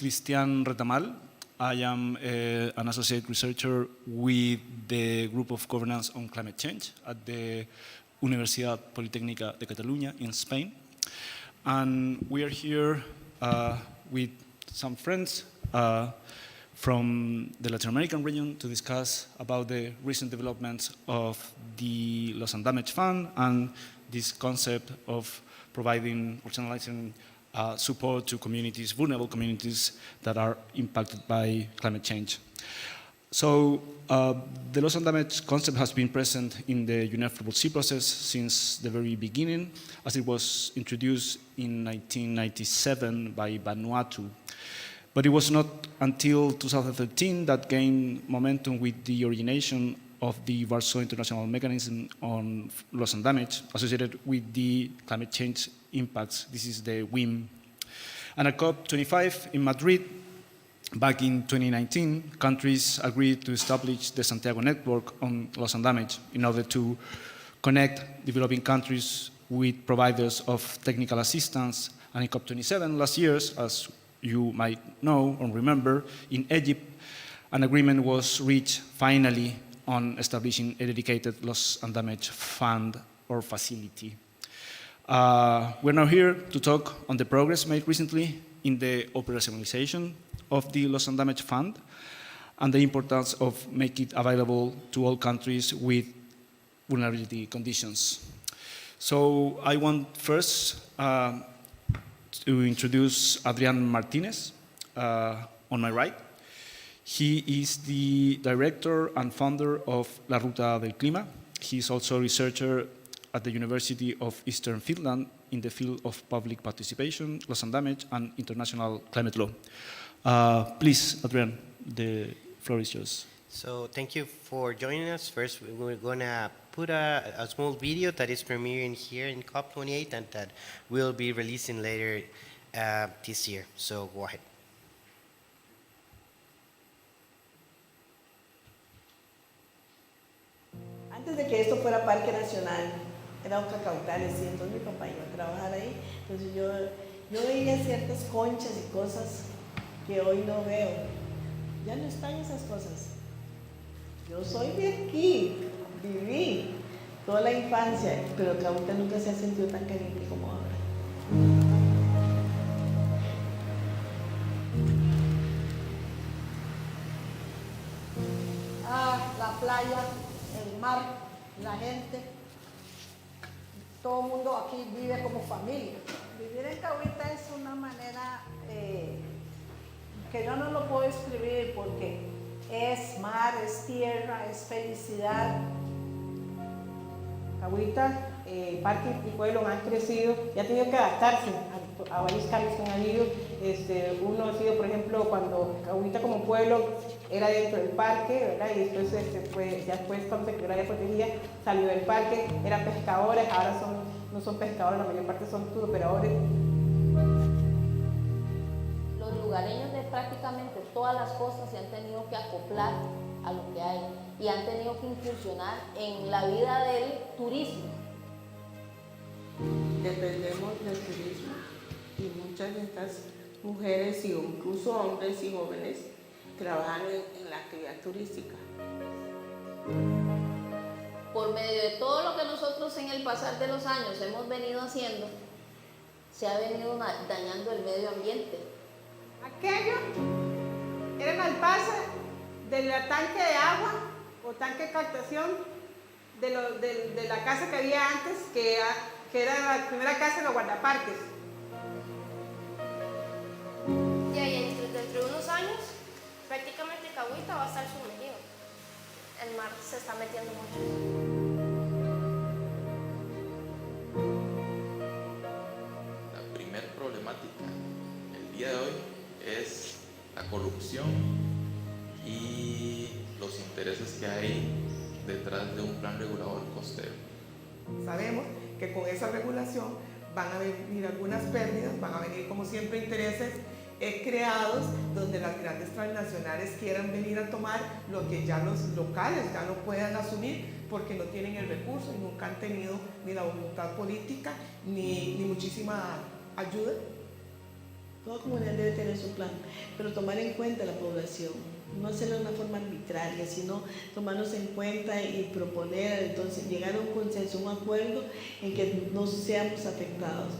Cristián Retamal. I am an associate researcher with the Group of Governance on Climate Change at the Universitat Politècnica de Catalunya in Spain. And we are here with some friends from the Latin American region to discuss about the recent developments of the Loss and Damage Fund and this concept of providing or channelizing support to communities, vulnerable communities that are impacted by climate change. So the loss and damage concept has been present in the UNFCCC process since the very beginning, as it was introduced in 1997 by Vanuatu. But it was not until 2013 that gained momentum with the origination of the Warsaw International Mechanism on Loss and Damage associated with the climate change impacts. This is the WIM. And at COP25 in Madrid, back in 2019, countries agreed to establish the Santiago Network on Loss and Damage in order to connect developing countries with providers of technical assistance. And in COP27 last year, as you might know or remember, in Egypt, an agreement was reached finally on establishing a dedicated loss and damage fund or facility. We're now here to talk on the progress made recently in the operationalization of the loss and damage fund and the importance of making it available to all countries with vulnerability conditions. So I want first to introduce Adrián Martínez on my right. He is the director and founder of La Ruta del Clima. He is also a researcher at the University of Eastern Finland in the field of public participation, loss and damage, and international climate law. Please, Adrián, the floor is yours. So thank you for joining us. First, we're going to put a small video that is premiering here in COP28 and that we'll be releasing later this year. So go ahead. Antes de que esto fuera Parque Nacional, era un cacautales, y entonces mi papá iba a trabajar ahí. Entonces yo veía ciertas conchas y cosas que hoy no veo. Ya no están esas cosas. Yo soy de aquí, viví toda la infancia, pero Cahuita nunca se ha sentido tan caliente como ahora. La playa, el mar, la gente, todo el mundo aquí vive como familia. Vivir en Cahuita es una manera que yo no lo puedo escribir porque es mar, es tierra, es felicidad. Cahuita, parque y pueblo han crecido y han tenido que adaptarse a varios cambios que han habido. Uno ha sido, por ejemplo, cuando Cahuita como pueblo era dentro del parque, ¿verdad? Y después, ya después cuando se creó la área protegida, salió del parque, eran pescadores, ahora no son pescadores, la mayor parte son turoperadores. Los lugareños de prácticamente todas las costas se han tenido que acoplar a lo que hay y han tenido que incursionar en la vida del turismo. Dependemos del turismo y muchas de estas mujeres y incluso hombres y jóvenes trabajan en la actividad turística. Por medio de todo lo que nosotros en el pasar de los años hemos venido haciendo, se ha venido dañando el medio ambiente. Aquello era en Alpaza del tanque de agua o tanque de captación de la casa que había antes, que era la primera casa de los guardaparques. Y ahí dentro de unos años, prácticamente Cahuita va a estar sumergido. El mar se está metiendo mucho. La primera problemática el día de hoy es la corrupción y los intereses que hay detrás de un plan regulador costero. Sabemos que con esa regulación van a venir algunas pérdidas, van a venir como siempre intereses creados donde las grandes transnacionales quieran venir a tomar lo que ya los locales ya no puedan asumir porque no tienen el recurso y nunca han tenido ni la voluntad política ni muchísima ayuda. Toda comunidad debe tener su plan, pero tomar en cuenta la población, no hacerlo de una forma arbitraria, sino tomarnos en cuenta y proponer, entonces llegar a un consenso, un acuerdo en que no seamos afectados.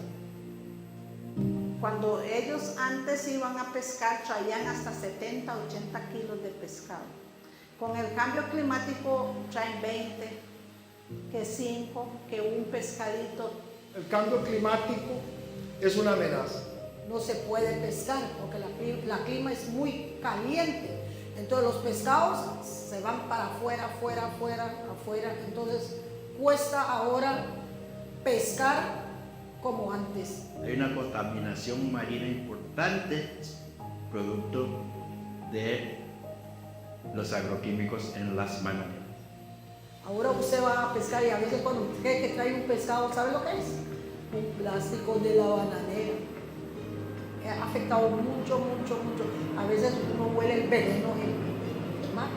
Cuando ellos antes iban a pescar, traían hasta 70, 80 kilos de pescado. Con el cambio climático traen 20, que 5, que un pescadito. El cambio climático es una amenaza. No se puede pescar porque la clima es muy caliente. Entonces los pescados se van para afuera, afuera. Entonces cuesta ahora pescar como antes. Hay una contaminación marina importante producto de los agroquímicos en las manos. Ahora usted va a pescar y a veces cuando usted cree que trae un pescado, ¿sabe lo que es? Un plástico de la bananera. Ha afectado mucho. A veces uno huele el veneno en el mar.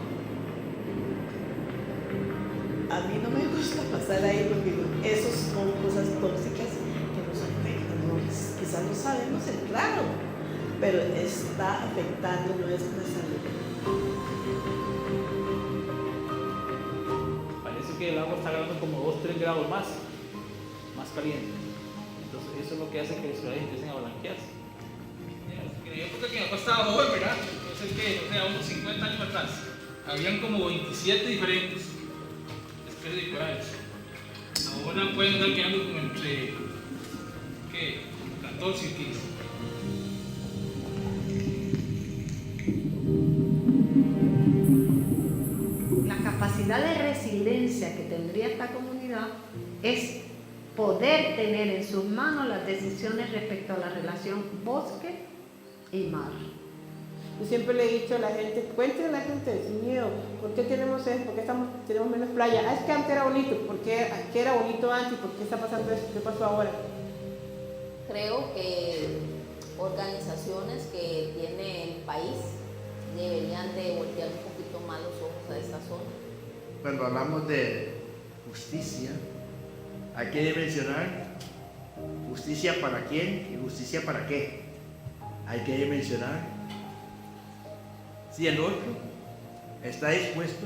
A mí no me gusta pasar ahí porque esos son cosas tóxicas que nos afectan. ¿No? Quizás no sabemos el claro, pero está afectando nuestra salud. Parece que el agua está agarrando como 2-3 grados más caliente. Entonces eso es lo que hace que las ciudades empiecen a blanquearse. En la época que mi papá estaba joven, ¿verdad? Entonces que, o sea, unos 50 años atrás, habían como 27 diferentes especies de corales. Ahora pueden estar quedando como entre, ¿qué? 14 y 15. La capacidad de resiliencia que tendría esta comunidad es poder tener en sus manos las decisiones respecto a la relación bosque y mar. Yo siempre le he dicho a la gente, cuéntenle a la gente sin miedo, ¿por qué tenemos eso? ¿Por qué tenemos menos playa? Ah, es que antes era bonito, ¿por qué era bonito antes? ¿Por qué está pasando esto? ¿Qué pasó ahora? Creo que organizaciones que tiene el país deberían de voltear un poquito más los ojos a esta zona. Cuando hablamos de justicia, hay que dimensionar justicia para quién y justicia para qué. Hay que dimensionar si el otro está dispuesto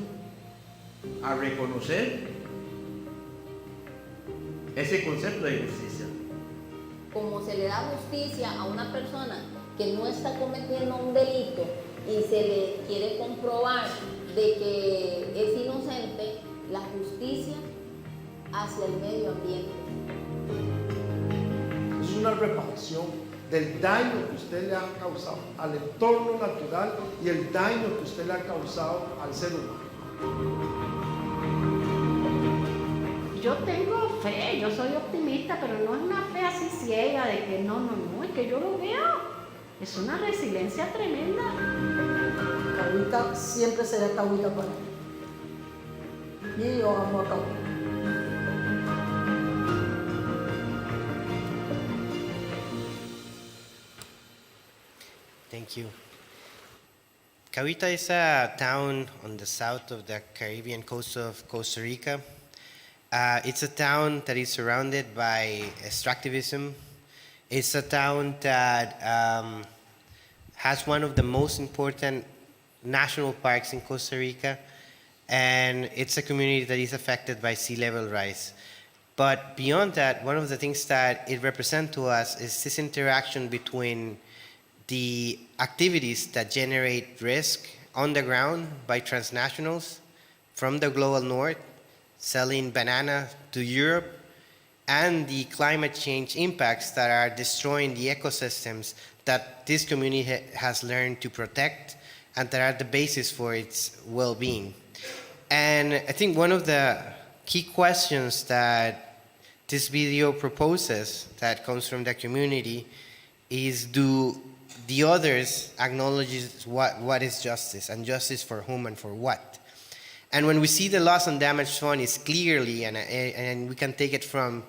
a reconocer ese concepto de justicia. Como se le da justicia a una persona que no está cometiendo un delito y se le quiere comprobar de que es inocente, la justicia hacia el medio ambiente. Es una reparación del daño que usted le ha causado al entorno natural y el daño que usted le ha causado al ser humano. Yo tengo fe, yo soy optimista, pero no es una fe así ciega de que no, es que yo lo veo. Es una resiliencia tremenda. Cahuita siempre será Cahuita para mí. Y yo amo a Cahuita. Thank you. Cahuita is a town on the south of the Caribbean coast of Costa Rica. It's a town that is surrounded by extractivism. It's a town that has one of the most important national parks in Costa Rica, and it's a community that is affected by sea level rise. But beyond that, one of the things that it represents to us is this interaction between the activities that generate risk on the ground by transnationals from the global north, selling banana to Europe, and the climate change impacts that are destroying the ecosystems that this community has learned to protect and that are the basis for its well-being. And I think one of the key questions that this video proposes that comes from the community is, do the others acknowledge what is justice, and justice for whom and for what? And when we see the loss and damage fund is clearly, and we can take it from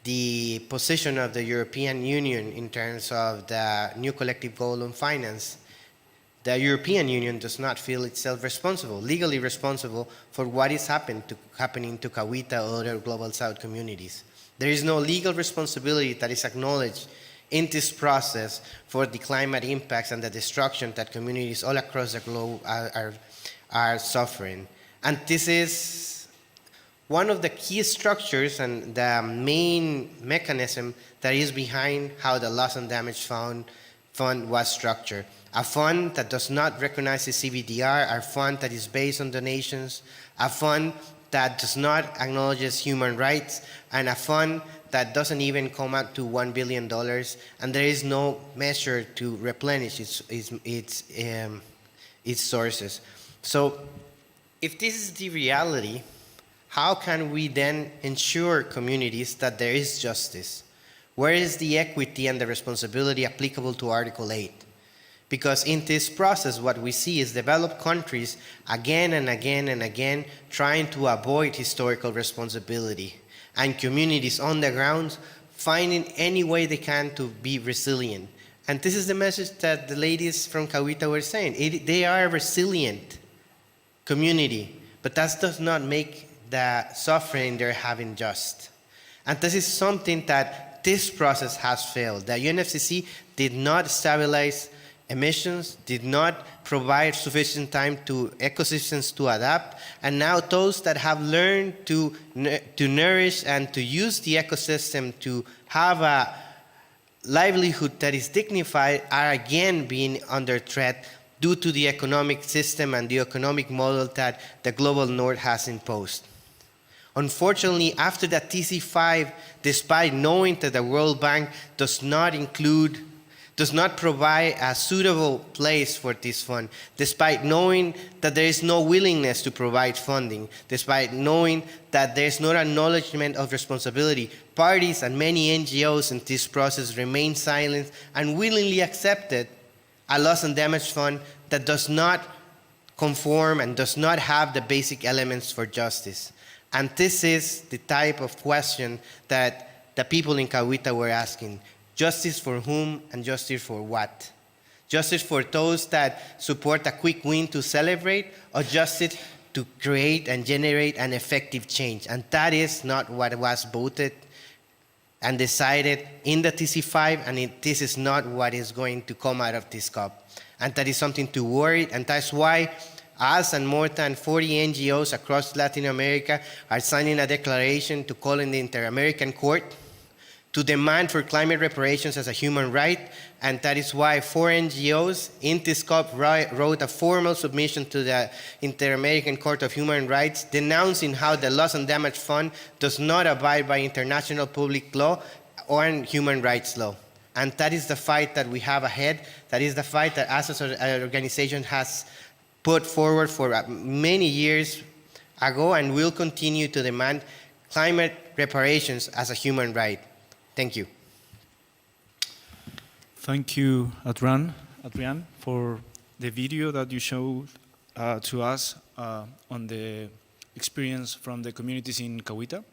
the position of the European Union in terms of the new collective goal on finance, the European Union does not feel itself responsible, legally responsible for what is happening to Cahuita or other global south communities. There is no legal responsibility that is acknowledged in this process for the climate impacts and the destruction that communities all across the globe are suffering. And this is one of the key structures and the main mechanism that is behind how the Loss and Damage Fund was structured. A fund that does not recognize the CBDR, a fund that is based on donations, a fund that does not acknowledge human rights, and a fund that doesn't even come out to $1 billion, and there is no measure to replenish its sources. So if this is the reality, how can we then ensure communities that there is justice? Where is the equity and the responsibility applicable to Article 8? Because in this process, what we see is developed countries again and again and again trying to avoid historical responsibility, and communities on the ground finding any way they can to be resilient. And this is the message that the ladies from Cahuita were saying. They are a resilient community, but that does not make the suffering they're having just. And this is something that this process has failed. The UNFCCC did not stabilize emissions, did not provide sufficient time to ecosystems to adapt, and now those that have learned to nourish and to use the ecosystem to have a livelihood that is dignified are again being under threat due to the economic system and the economic model that the global north has imposed. Unfortunately, after the TC5, despite knowing that the World Bank does not provide a suitable place for this fund, despite knowing that there is no willingness to provide funding, despite knowing that there is no acknowledgement of responsibility, parties and many NGOs in this process remain silent and willingly accepted a loss and damage fund that does not conform and does not have the basic elements for justice. And this is the type of question that the people in Cahuita were asking. Justice for whom and justice for what? Justice for those that support a quick win to celebrate, or justice to create and generate an effective change? And that is not what was voted and decided in the TC5, and this is not what is going to come out of this COP. And that is something to worry, and that's why us and more than 40 NGOs across Latin America are signing a declaration to call in the Inter-American Court to demand for climate reparations as a human right, and that is why 4 NGOs in this COP wrote a formal submission to the Inter-American Court of Human Rights denouncing how the Loss and Damage Fund does not abide by international public law or human rights law. And that is the fight that we have ahead. That is the fight that us as an organization has put forward for many years ago, and will continue to demand climate reparations as a human right. Thank you. Thank you, Adrián, for the video that you showed to us on the experience from the communities in Cahuita,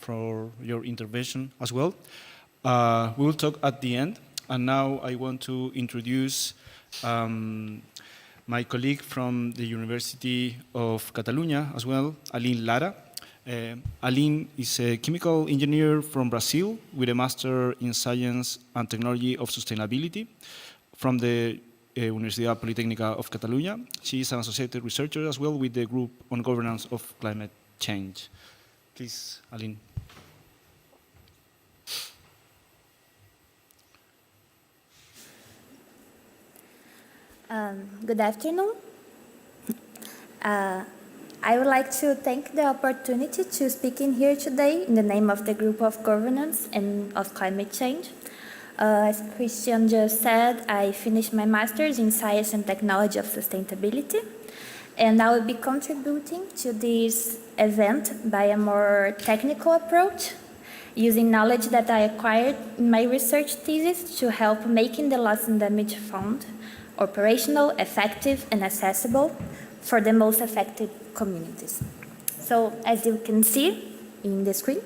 for your intervention as well. We will talk at the end, and now I want to introduce my colleague from the University of Catalunya as well, Aline Lara. Aline is a chemical engineer from Brazil with a Master in Science and Technology of Sustainability from the Universitat Politècnica of Catalunya. She is an associated researcher as well with the Group on Governance of Climate Change. Please, Aline. Good afternoon. I would like to take the opportunity to speak in here today in the name of the Group of Governance and of Climate Change. As Cristián just said, I finished my Master's in Science and Technology of Sustainability, and I will be contributing to this event by a more technical approach, using knowledge that I acquired in my research thesis to help making the Loss and Damage Fund operational, effective, and accessible for the most affected communities. So, as you can see in the screen,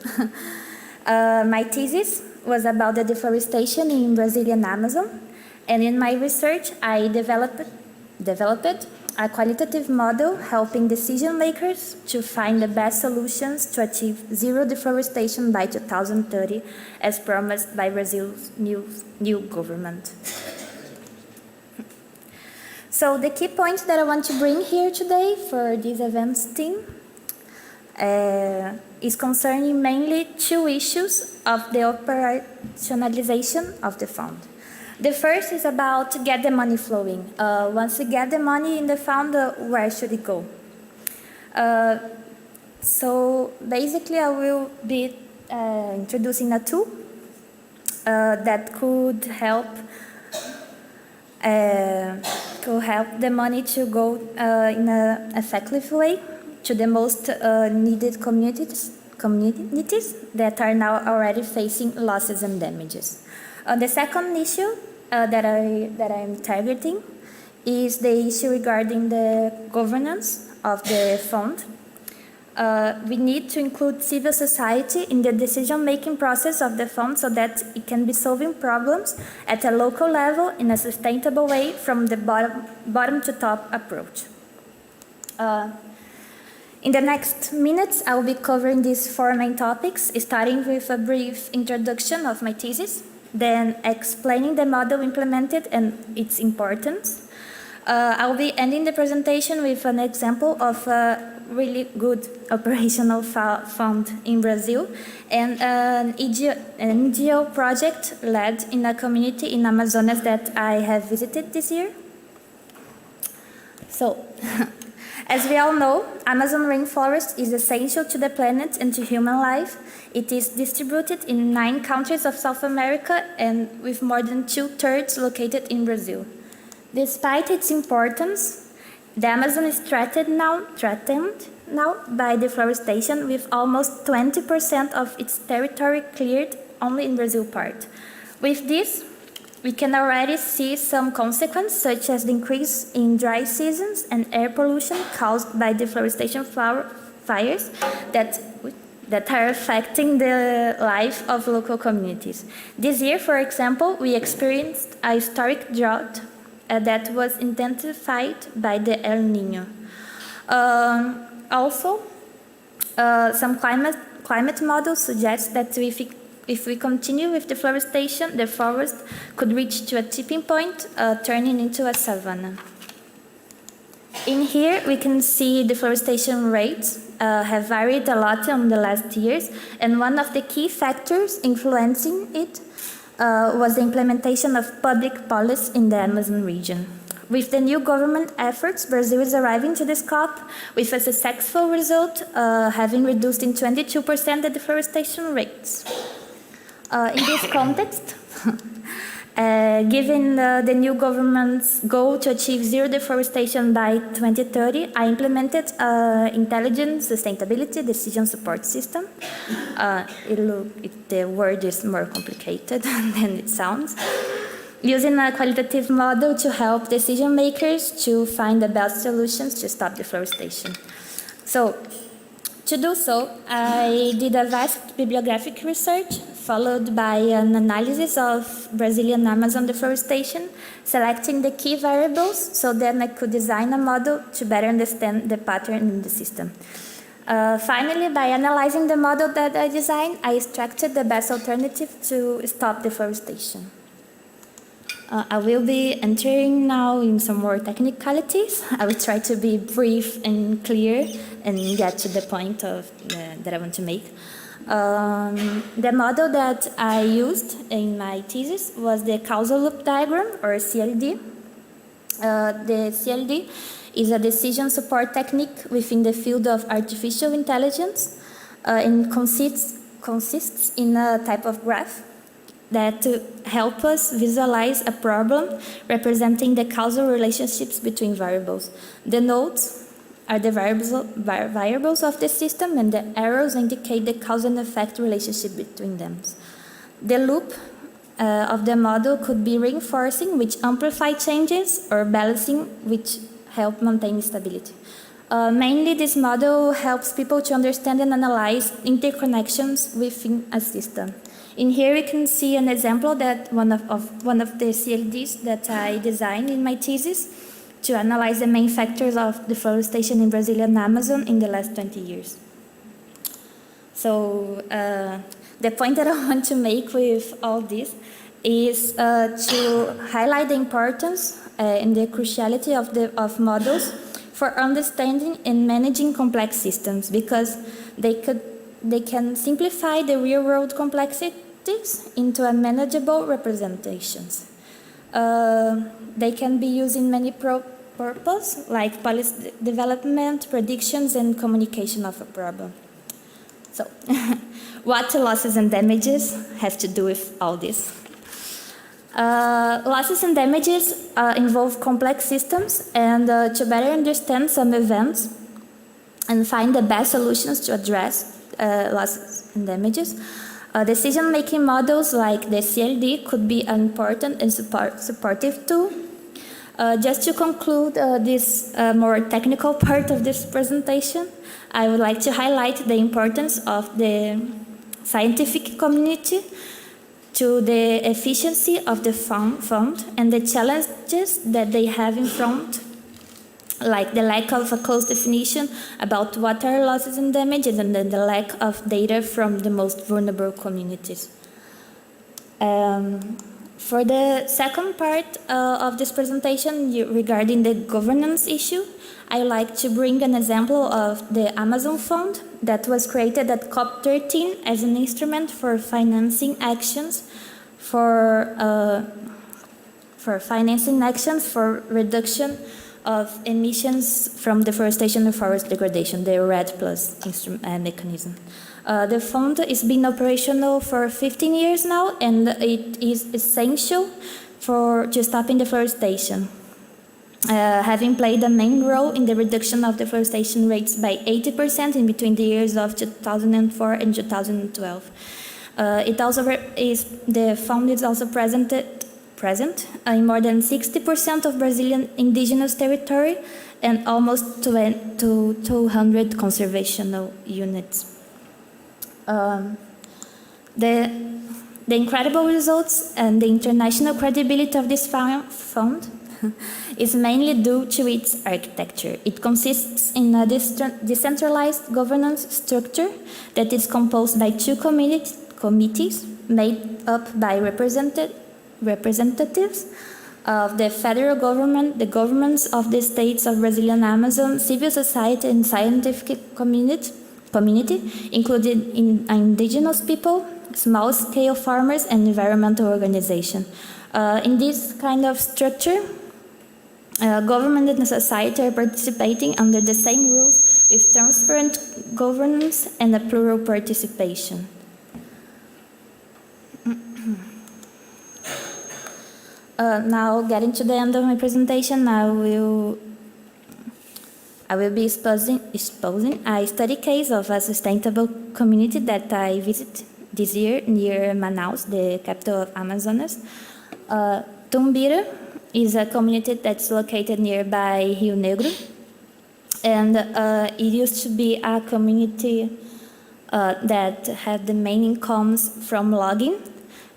my thesis was about the deforestation in Brazilian Amazon, and in my research I developed a qualitative model helping decision makers to find the best solutions to achieve zero deforestation by 2030, as promised by Brazil's new government. So the key points that I want to bring here today for this events team is concerning mainly two issues of the operationalization of the fund. The first is about to get the money flowing. Once we get the money in the fund, where should it go? So basically I will be introducing a tool that could help the money to go in an effective way to the most needed communities that are now already facing losses and damages. The second issue that I'm targeting is the issue regarding the governance of the fund. We need to include civil society in the decision-making process of the fund so that it can be solving problems at a local level in a sustainable way from the bottom to top approach. In the next minutes, I will be covering these four main topics, starting with a brief introduction of my thesis, then explaining the model implemented and its importance. I will be ending the presentation with an example of a really good operational fund in Brazil and an NGO project led in a community in Amazonas that I have visited this year. So, as we all know, Amazon rainforest is essential to the planet and to human life. It is distributed in 9 countries of South America and with more than 2/3 located in Brazil. Despite its importance, the Amazon is threatened now by deforestation, with almost 20% of its territory cleared only in Brazil part. With this, we can already see some consequences, such as the increase in dry seasons and air pollution caused by deforestation fires that are affecting the life of local communities. This year, for example, we experienced a historic drought that was intensified by the El Niño. Also, some climate models suggest that if we continue with deforestation, the forest could reach to a tipping point, turning into a savanna. In here, we can see deforestation rates have varied a lot in the last years, and one of the key factors influencing it was the implementation of public policy in the Amazon region. With the new government efforts, Brazil is arriving to this COP with a successful result, having reduced in 22% the deforestation rates. In this context, given the new government's goal to achieve zero deforestation by 2030, I implemented intelligent sustainability decision support system. The word is more complicated than it sounds. Using a qualitative model to help decision makers to find the best solutions to stop deforestation. So, to do so, I did a vast bibliographic research, followed by an analysis of Brazilian Amazon deforestation, selecting the key variables so then I could design a model to better understand the pattern in the system. Finally, by analyzing the model that I designed, I extracted the best alternative to stop deforestation. I will be entering now in some more technicalities. I will try to be brief and clear and get to the point that I want to make. The model that I used in my thesis was the causal loop diagram, or CLD. The CLD is a decision support technique within the field of artificial intelligence and consists in a type of graph that help us visualize a problem representing the causal relationships between variables. The nodes are the variables of the system, and the arrows indicate the cause and effect relationship between them. The loop of the model could be reinforcing, which amplify changes, or balancing, which help maintain stability. Mainly, this model helps people to understand and analyze interconnections within a system. In here, we can see an example that one of the CLDs that I designed in my thesis to analyze the main factors of deforestation in Brazilian Amazon in the last 20 years. So the point that I want to make with all this is to highlight the importance and the cruciality of models for understanding and managing complex systems, because they can simplify the real-world complexities into a manageable representations. They can be used in many purposes, like policy development, predictions, and communication of a problem. So, what losses and damages have to do with all this? Losses and damages involve complex systems, and to better understand some events and find the best solutions to address losses and damages, decision-making models like the CLD could be an important and supportive tool. Just to conclude this more technical part of this presentation, I would like to highlight the importance of the scientific community to the efficiency of the fund and the challenges that they have in front, like the lack of a close definition about what are losses and damages, and then the lack of data from the most vulnerable communities. For the second part of this presentation regarding the governance issue, I like to bring an example of the Amazon Fund that was created at COP13 as an instrument for financing actions for reduction of emissions from deforestation and forest degradation, the RED Plus mechanism. The fund has been operational for 15 years now, and it is essential to stopping deforestation, having played a main role in the reduction of deforestation rates by 80% in between the years of 2004 and 2012. The fund is also present in more than 60% of Brazilian indigenous territory and almost 200 conservation units. The incredible results and the international credibility of this fund is mainly due to its architecture. It consists in a decentralized governance structure that is composed by two committees made up by representatives of the federal government, the governments of the states of Brazilian Amazon, civil society and scientific community, including indigenous people, small-scale farmers, and environmental organizations. In this kind of structure, government and society are participating under the same rules with transparent governance and a plural participation. Now, getting to the end of my presentation, I will be exposing a study case of a sustainable community that I visited this year near Manaus, the capital of Amazonas. Tumbira is a community that's located nearby Rio Negro, and it used to be a community that had the main incomes from logging,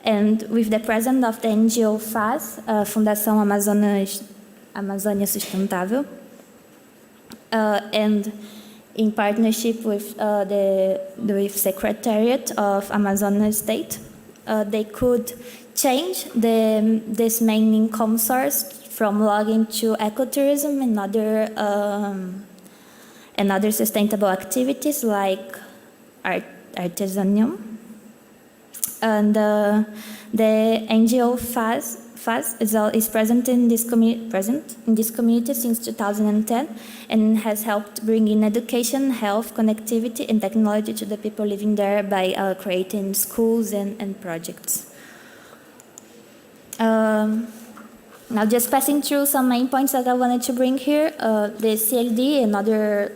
and with the presence of the NGO FAS, Fundação Amazônia Sustentável, and in partnership with the Secretariat of Amazonas State, they could change this main income source from logging to ecotourism and other sustainable activities like artisanal. And the NGO FAS is present in this community since 2010 and has helped bring in education, health, connectivity, and technology to the people living there by creating schools and projects. Now, just passing through some main points that I wanted to bring here, the CLD and other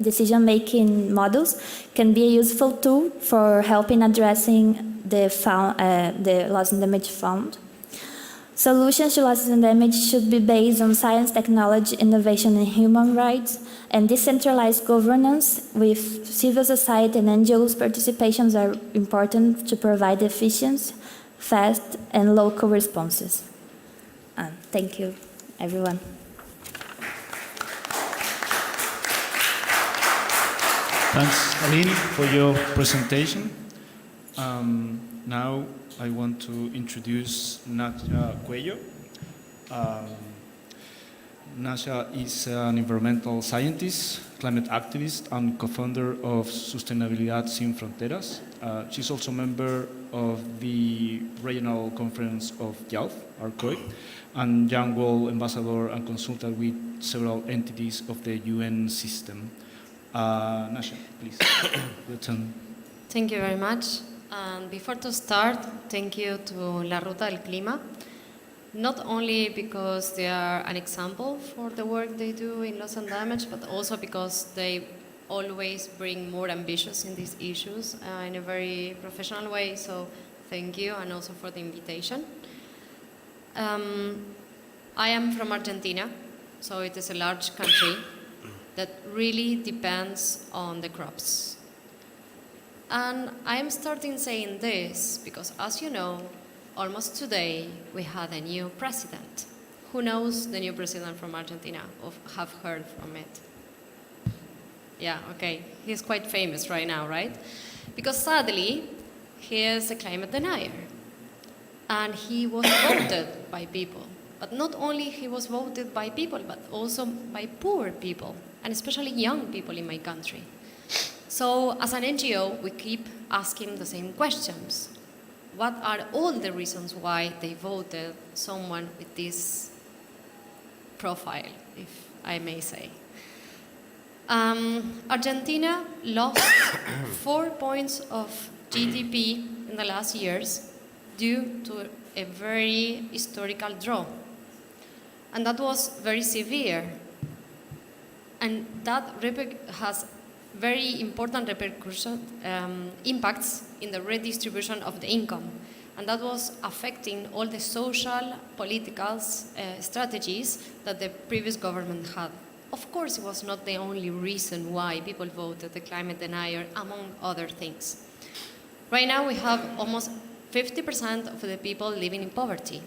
decision-making models can be a useful tool for helping addressing the loss and damage found. Solutions to losses and damage should be based on science, technology, innovation, and human rights, and decentralized governance with civil society and NGOs participations are important to provide efficient, fast, and local responses. Thank you, everyone. Thanks, Aline, for your presentation. Now I want to introduce Nasha Cuello. Nasha is an environmental scientist, climate activist, and co-founder of Sostenibilidad Sin Fronteras. She's also a member of the Regional Conference of YALF, ARCOI, and Young World Ambassador and consultant with several entities of the UN system. Nasha, please, your turn. Thank you very much. Before to start, thank you to La Ruta del Clima, not only because they are an example for the work they do in loss and damage, but also because they always bring more ambitious in these issues in a very professional way. So thank you, and also for the invitation. I am from Argentina, so it is a large country that really depends on the crops. And I am starting saying this because, as you know, almost today we had a new president. Who knows the new president from Argentina or have heard from it? Yeah, okay. He's quite famous right now, right? Because sadly, he is a climate denier. And he was voted by people. But not only he was voted by people, but also by poor people, and especially young people in my country. So as an NGO, we keep asking the same questions. What are all the reasons why they voted someone with this profile, if I may say? Argentina lost 4 points of GDP in the last years due to a very historical drought. And that was very severe. And that has very important impacts in the redistribution of the income. And that was affecting all the social, political strategies that the previous government had. Of course, it was not the only reason why people voted the climate denier, among other things. Right now, we have almost 50% of the people living in poverty.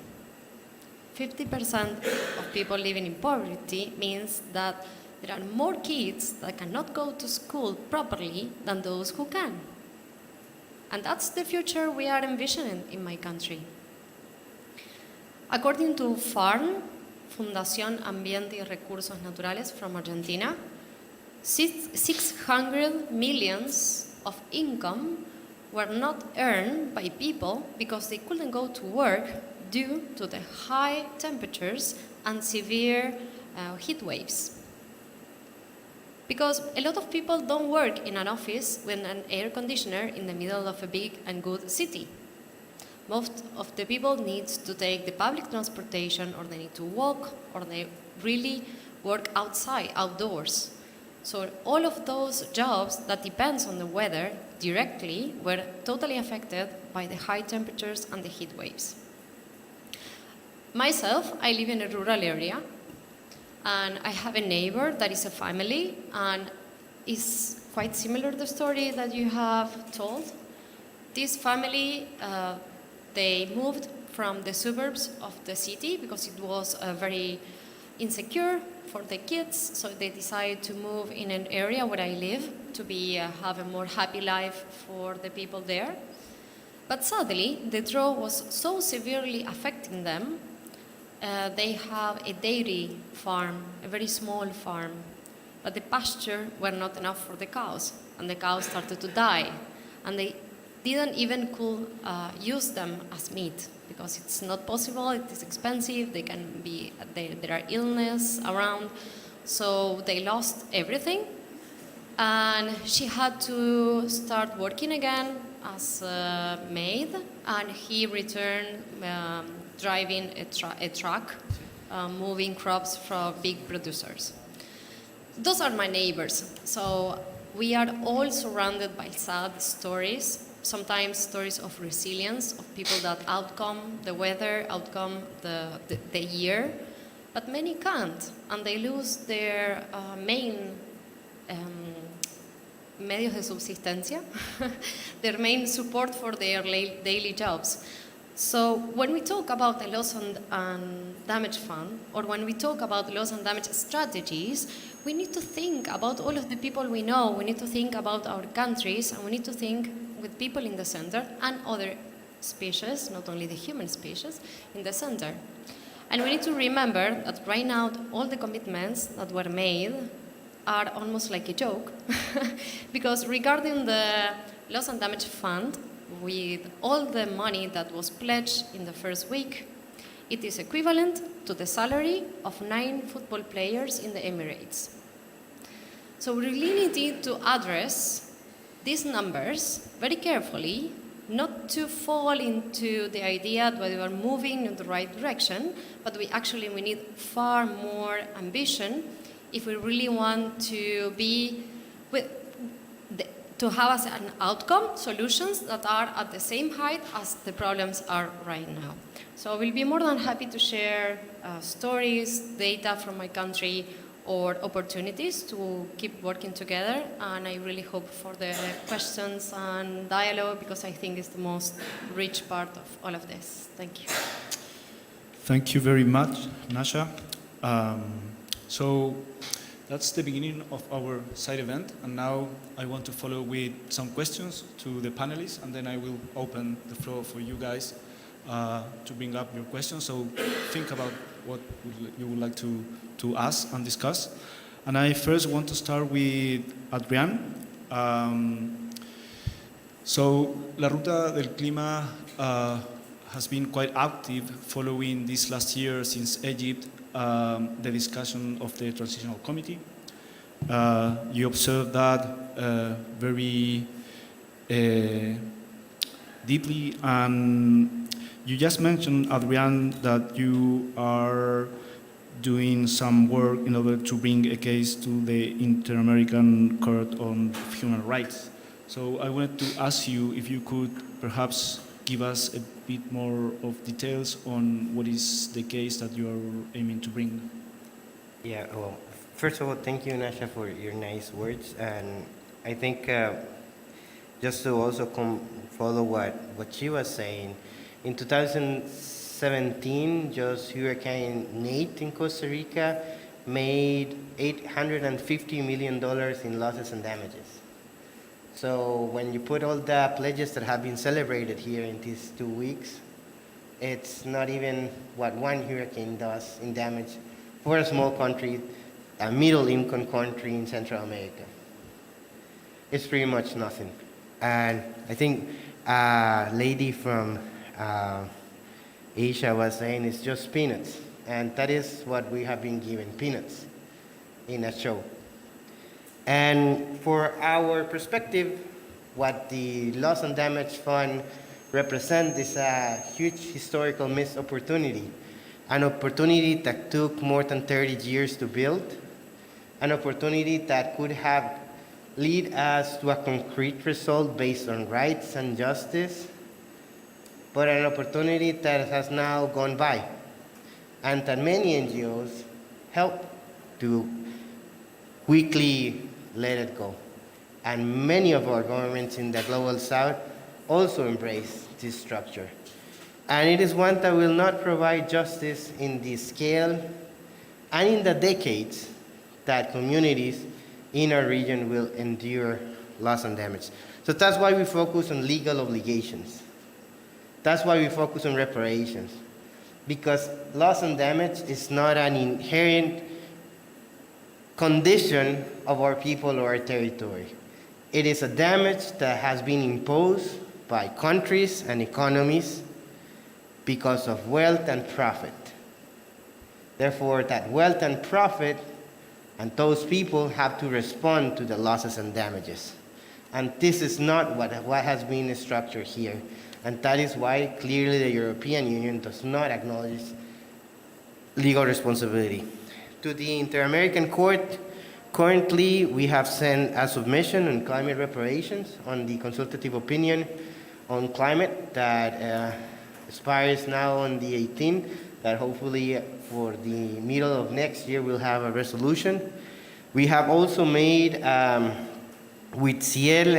50% of people living in poverty means that there are more kids that cannot go to school properly than those who can. And that's the future we are envisioning in my country. According to FARN, Fundación Ambiente y Recursos Naturales from Argentina, 600 millions of income were not earned by people because they couldn't go to work due to the high temperatures and severe heat waves. Because a lot of people don't work in an office with an air conditioner in the middle of a big and good city. Most of the people need to take the public transportation, or they need to walk, or they really work outside, outdoors. So all of those jobs that depends on the weather directly were totally affected by the high temperatures and the heat waves. Myself, I live in a rural area, and I have a neighbor that is a family, and is quite similar to the story that you have told. This family, they moved from the suburbs of the city because it was very insecure for the kids, so they decided to move in an area where I live to have a more happy life for the people there. But sadly, the drought was so severely affecting them. They have a dairy farm, a very small farm, but the pasture were not enough for the cows, and the cows started to die, and they didn't even could use them as meat because it's not possible. It is expensive. There are illness around, so they lost everything, and she had to start working again as a maid, and he returned. Driving a truck, moving crops from big producers. Those are my neighbors. So we are all surrounded by sad stories, sometimes stories of resilience, of people that outcome the weather, outcome the year, but many can't, and they lose their main medios de subsistencia, their main support for their daily jobs. So when we talk about the loss and damage fund, or when we talk about loss and damage strategies, we need to think about all of the people we know, we need to think about our countries, and we need to think with people in the center and other species, not only the human species, in the center. And we need to remember that right now all the commitments that were made are almost like a joke, because regarding the loss and damage fund, with all the money that was pledged in the first week, it is equivalent to the salary of 9 football players in the Emirates. So we really need to address these numbers very carefully, not to fall into the idea that we are moving in the right direction, but we need far more ambition if we really want to be to have as an outcome solutions that are at the same height as the problems are right now. So I will be more than happy to share stories, data from my country, or opportunities to keep working together. And I really hope for the questions and dialogue, because I think it's the most rich part of all of this. Thank you. Thank you very much, Nasha. So that's the beginning of our side event, and now I want to follow with some questions to the panelists, and then I will open the floor for you guys to bring up your questions. So think about what you would like to ask and discuss. And I first want to start with Adrián. So La Ruta del Clima has been quite active following this last year since Egypt, the discussion of the Transitional Committee. You observed that very deeply, and you just mentioned, Adrián, that you are doing some work in order to bring a case to the Inter-American Court on Human Rights. So I wanted to ask you if you could perhaps give us a bit more of details on what is the case that you are aiming to bring. Yeah, well, first of all, thank you, Nasha, for your nice words. And I think just to also follow what she was saying, in 2017, just Hurricane-NET in Costa Rica made $850 million in losses and damages. So when you put all the pledges that have been celebrated here in these 2 weeks, it's not even what one hurricane does in damage for a small country, a middle-income country in Central America. It's pretty much nothing. And I think a lady from Asia was saying it's just peanuts. And that is what we have been given, peanuts, in a show. And for our perspective, what the Loss and Damage Fund represents is a huge historical missed opportunity, an opportunity that took more than 30 years to build, an opportunity that could have led us to a concrete result based on rights and justice, but an opportunity that has now gone by, and that many NGOs help to quickly let it go. And many of our governments in the Global South also embrace this structure. And it is one that will not provide justice in the scale and in the decades that communities in our region will endure loss and damage. So that's why we focus on legal obligations. That's why we focus on reparations. Because loss and damage is not an inherent condition of our people or our territory. It is a damage that has been imposed by countries and economies because of wealth and profit. Therefore, that wealth and profit and those people have to respond to the losses and damages. And this is not what has been structured here. And that is why clearly the European Union does not acknowledge legal responsibility. To the Inter-American Court, currently we have sent a submission on climate reparations on the consultative opinion on climate that expires now on the 18th, that hopefully for the middle of next year we'll have a resolution. We have also made with Ciel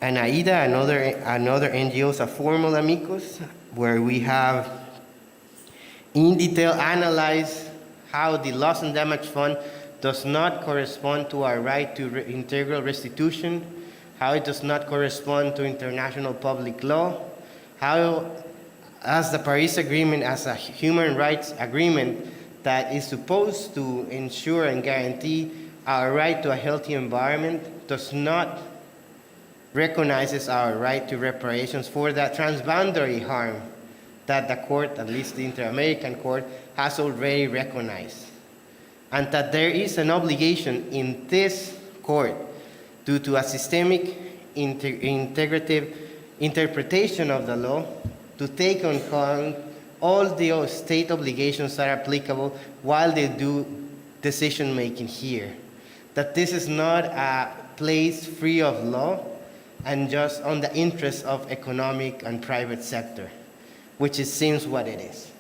and AIDA, another NGOs, a formal amicus, where we have in detail analyzed how the loss and damage fund does not correspond to our right to integral restitution, how it does not correspond to international public law, how as the Paris Agreement as a human rights agreement that is supposed to ensure and guarantee our right to a healthy environment does not recognize our right to reparations for that transboundary harm that the court, at least the Inter-American Court, has already recognized. And that there is an obligation in this court due to a systemic integrative interpretation of the law to take on account all the state obligations that are applicable while they do decision making here. That this is not a place free of law and just on the interests of economic and private sector, which it seems what it is.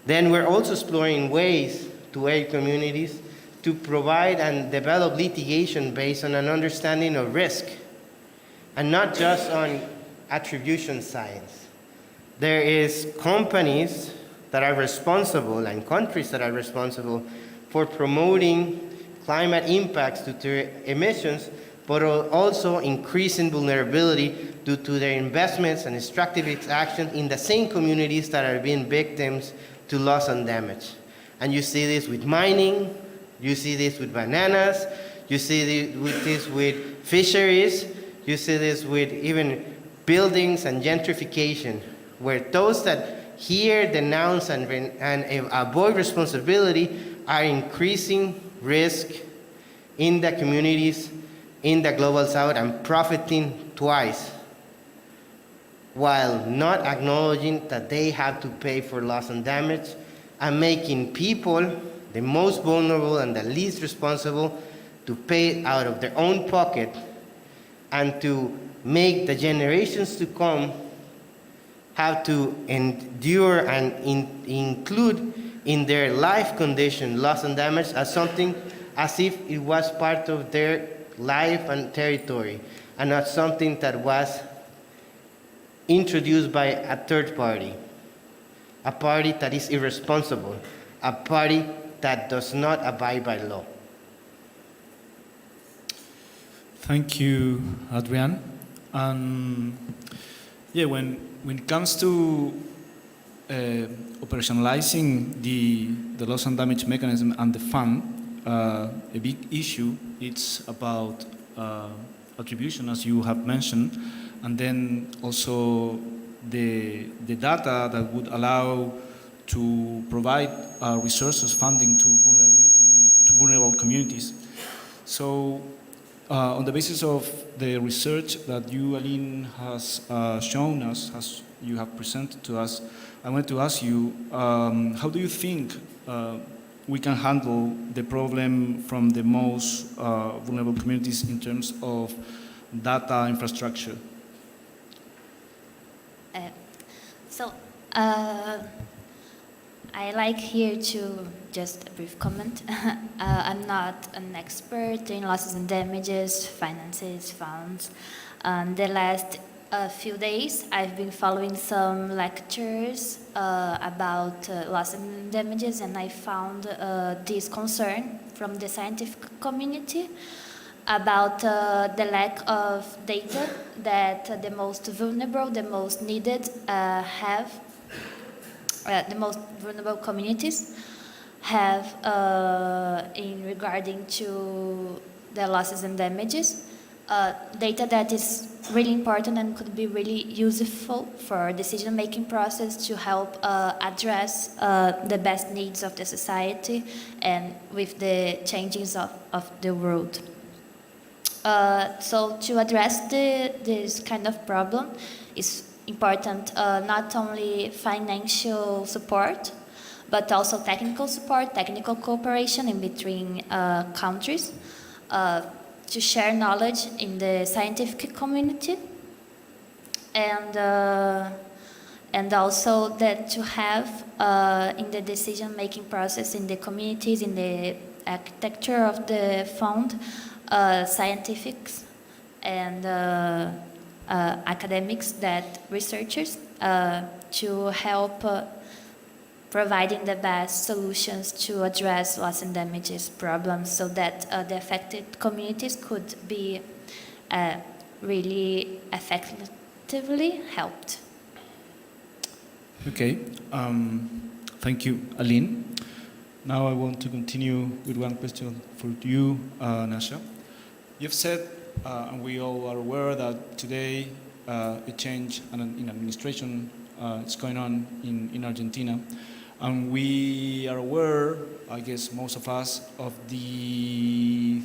Then we're also exploring ways to aid communities to provide and develop litigation based on an understanding of risk and not just on attribution science. There is companies that are responsible and countries that are responsible for promoting climate impacts due to emissions, but also increasing vulnerability due to their investments and extractivist action in the same communities that are being victims to loss and damage. And you see this with mining, you see this with bananas, you see this with fisheries, you see this with even buildings and gentrification, where those that hear, denounce, and avoid responsibility are increasing risk in the communities in the Global South and profiting twice, while not acknowledging that they have to pay for loss and damage and making people, the most vulnerable and the least responsible, to pay out of their own pocket and to make the generations to come have to endure and include in their life condition loss and damage as something as if it was part of their life and territory and not something that was introduced by a third party, a party that is irresponsible, a party that does not abide by law. Thank you, Adrián. Yeah, when it comes to operationalizing the loss and damage mechanism and the fund, a big issue it's about attribution, as you have mentioned, and then also the data that would allow to provide resources, funding to vulnerable communities. So, on the basis of the research that you, Aline, has shown us, as you have presented to us, I want to ask you, how do you think we can handle the problem from the most vulnerable communities in terms of data infrastructure? I like here to just a brief comment. I'm not an expert in losses and damages, finances, funds. The last few days, I've been following some lectures about loss and damages, and I found this concern from the scientific community about the lack of data that the most vulnerable, the most needed have. The most vulnerable communities have in regarding to the losses and damages, data that is really important and could be really useful for decision-making process to help address the best needs of the society and with the changes of the world. So to address this kind of problem is important, not only financial support, but also technical support, technical cooperation in between countries, to share knowledge in the scientific community, and also that to have in the decision-making process in the communities, in the architecture of the fund, scientifics and academics, that researchers, to help providing the best solutions to address loss and damages problems, so that the affected communities could be really effectively helped. Okay, thank you, Aline. Now I want to continue with one question for you, Nasha. You've said, and we all are aware, that today a change in administration is going on in Argentina. And we are aware, I guess most of us, of the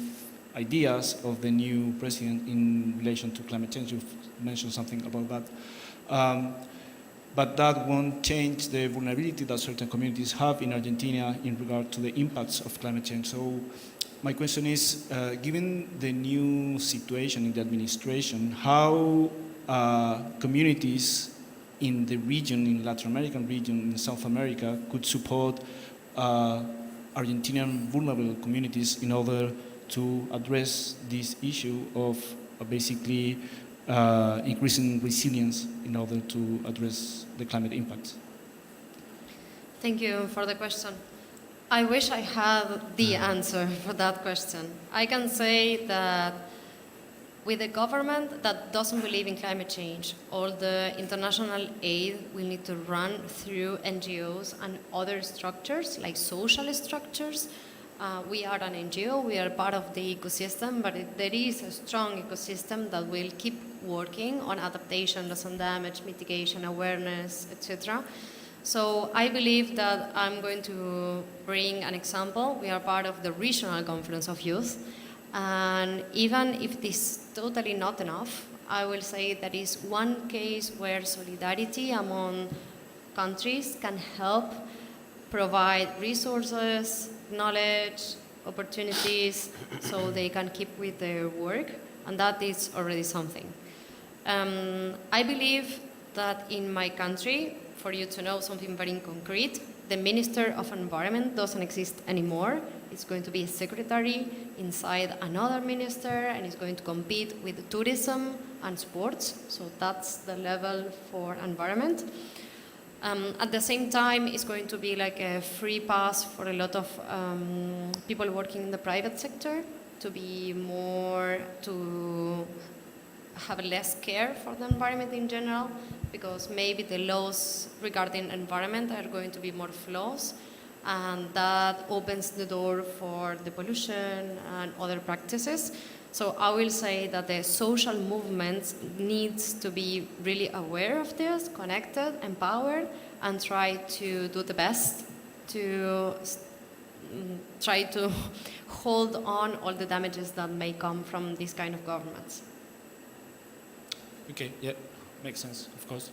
ideas of the new president in relation to climate change. You've mentioned something about that. But that won't change the vulnerability that certain communities have in Argentina in regard to the impacts of climate change. So my question is, given the new situation in the administration, how communities in the region, in Latin American region, in South America, could support Argentinian vulnerable communities in order to address this issue of basically increasing resilience in order to address the climate impacts? Thank you for the question. I wish I had the answer for that question. I can say that with a government that doesn't believe in climate change, all the international aid will need to run through NGOs and other structures, like social structures. We are an NGO, we are part of the ecosystem, but there is a strong ecosystem that will keep working on adaptation, loss and damage, mitigation, awareness, etc. So I believe that I'm going to bring an example. We are part of the Regional Conference of Youth, and even if this is totally not enough, I will say that is one case where solidarity among countries can help provide resources, knowledge, opportunities, so they can keep with their work, and that is already something. I believe that in my country, for you to know something very concrete, the Minister of Environment doesn't exist anymore. It's going to be a secretary inside another minister, and it's going to compete with tourism and sports, so that's the level for environment. At the same time, it's going to be like a free pass for a lot of people working in the private sector to be more, to have less care for the environment in general, because maybe the laws regarding environment are going to be more flaws, and that opens the door for the pollution and other practices. So I will say that the social movements needs to be really aware of this, connected, empowered, and try to do the best to try to hold on all the damages that may come from these kind of governments. Okay, yeah, makes sense, of course.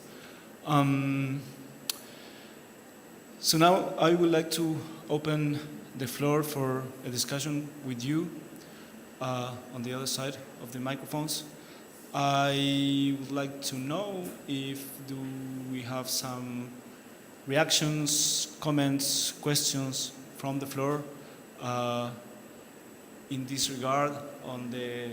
So now I would like to open the floor for a discussion with you on the other side of the microphones. I would like to know if we have some reactions, comments, questions from the floor in this regard on the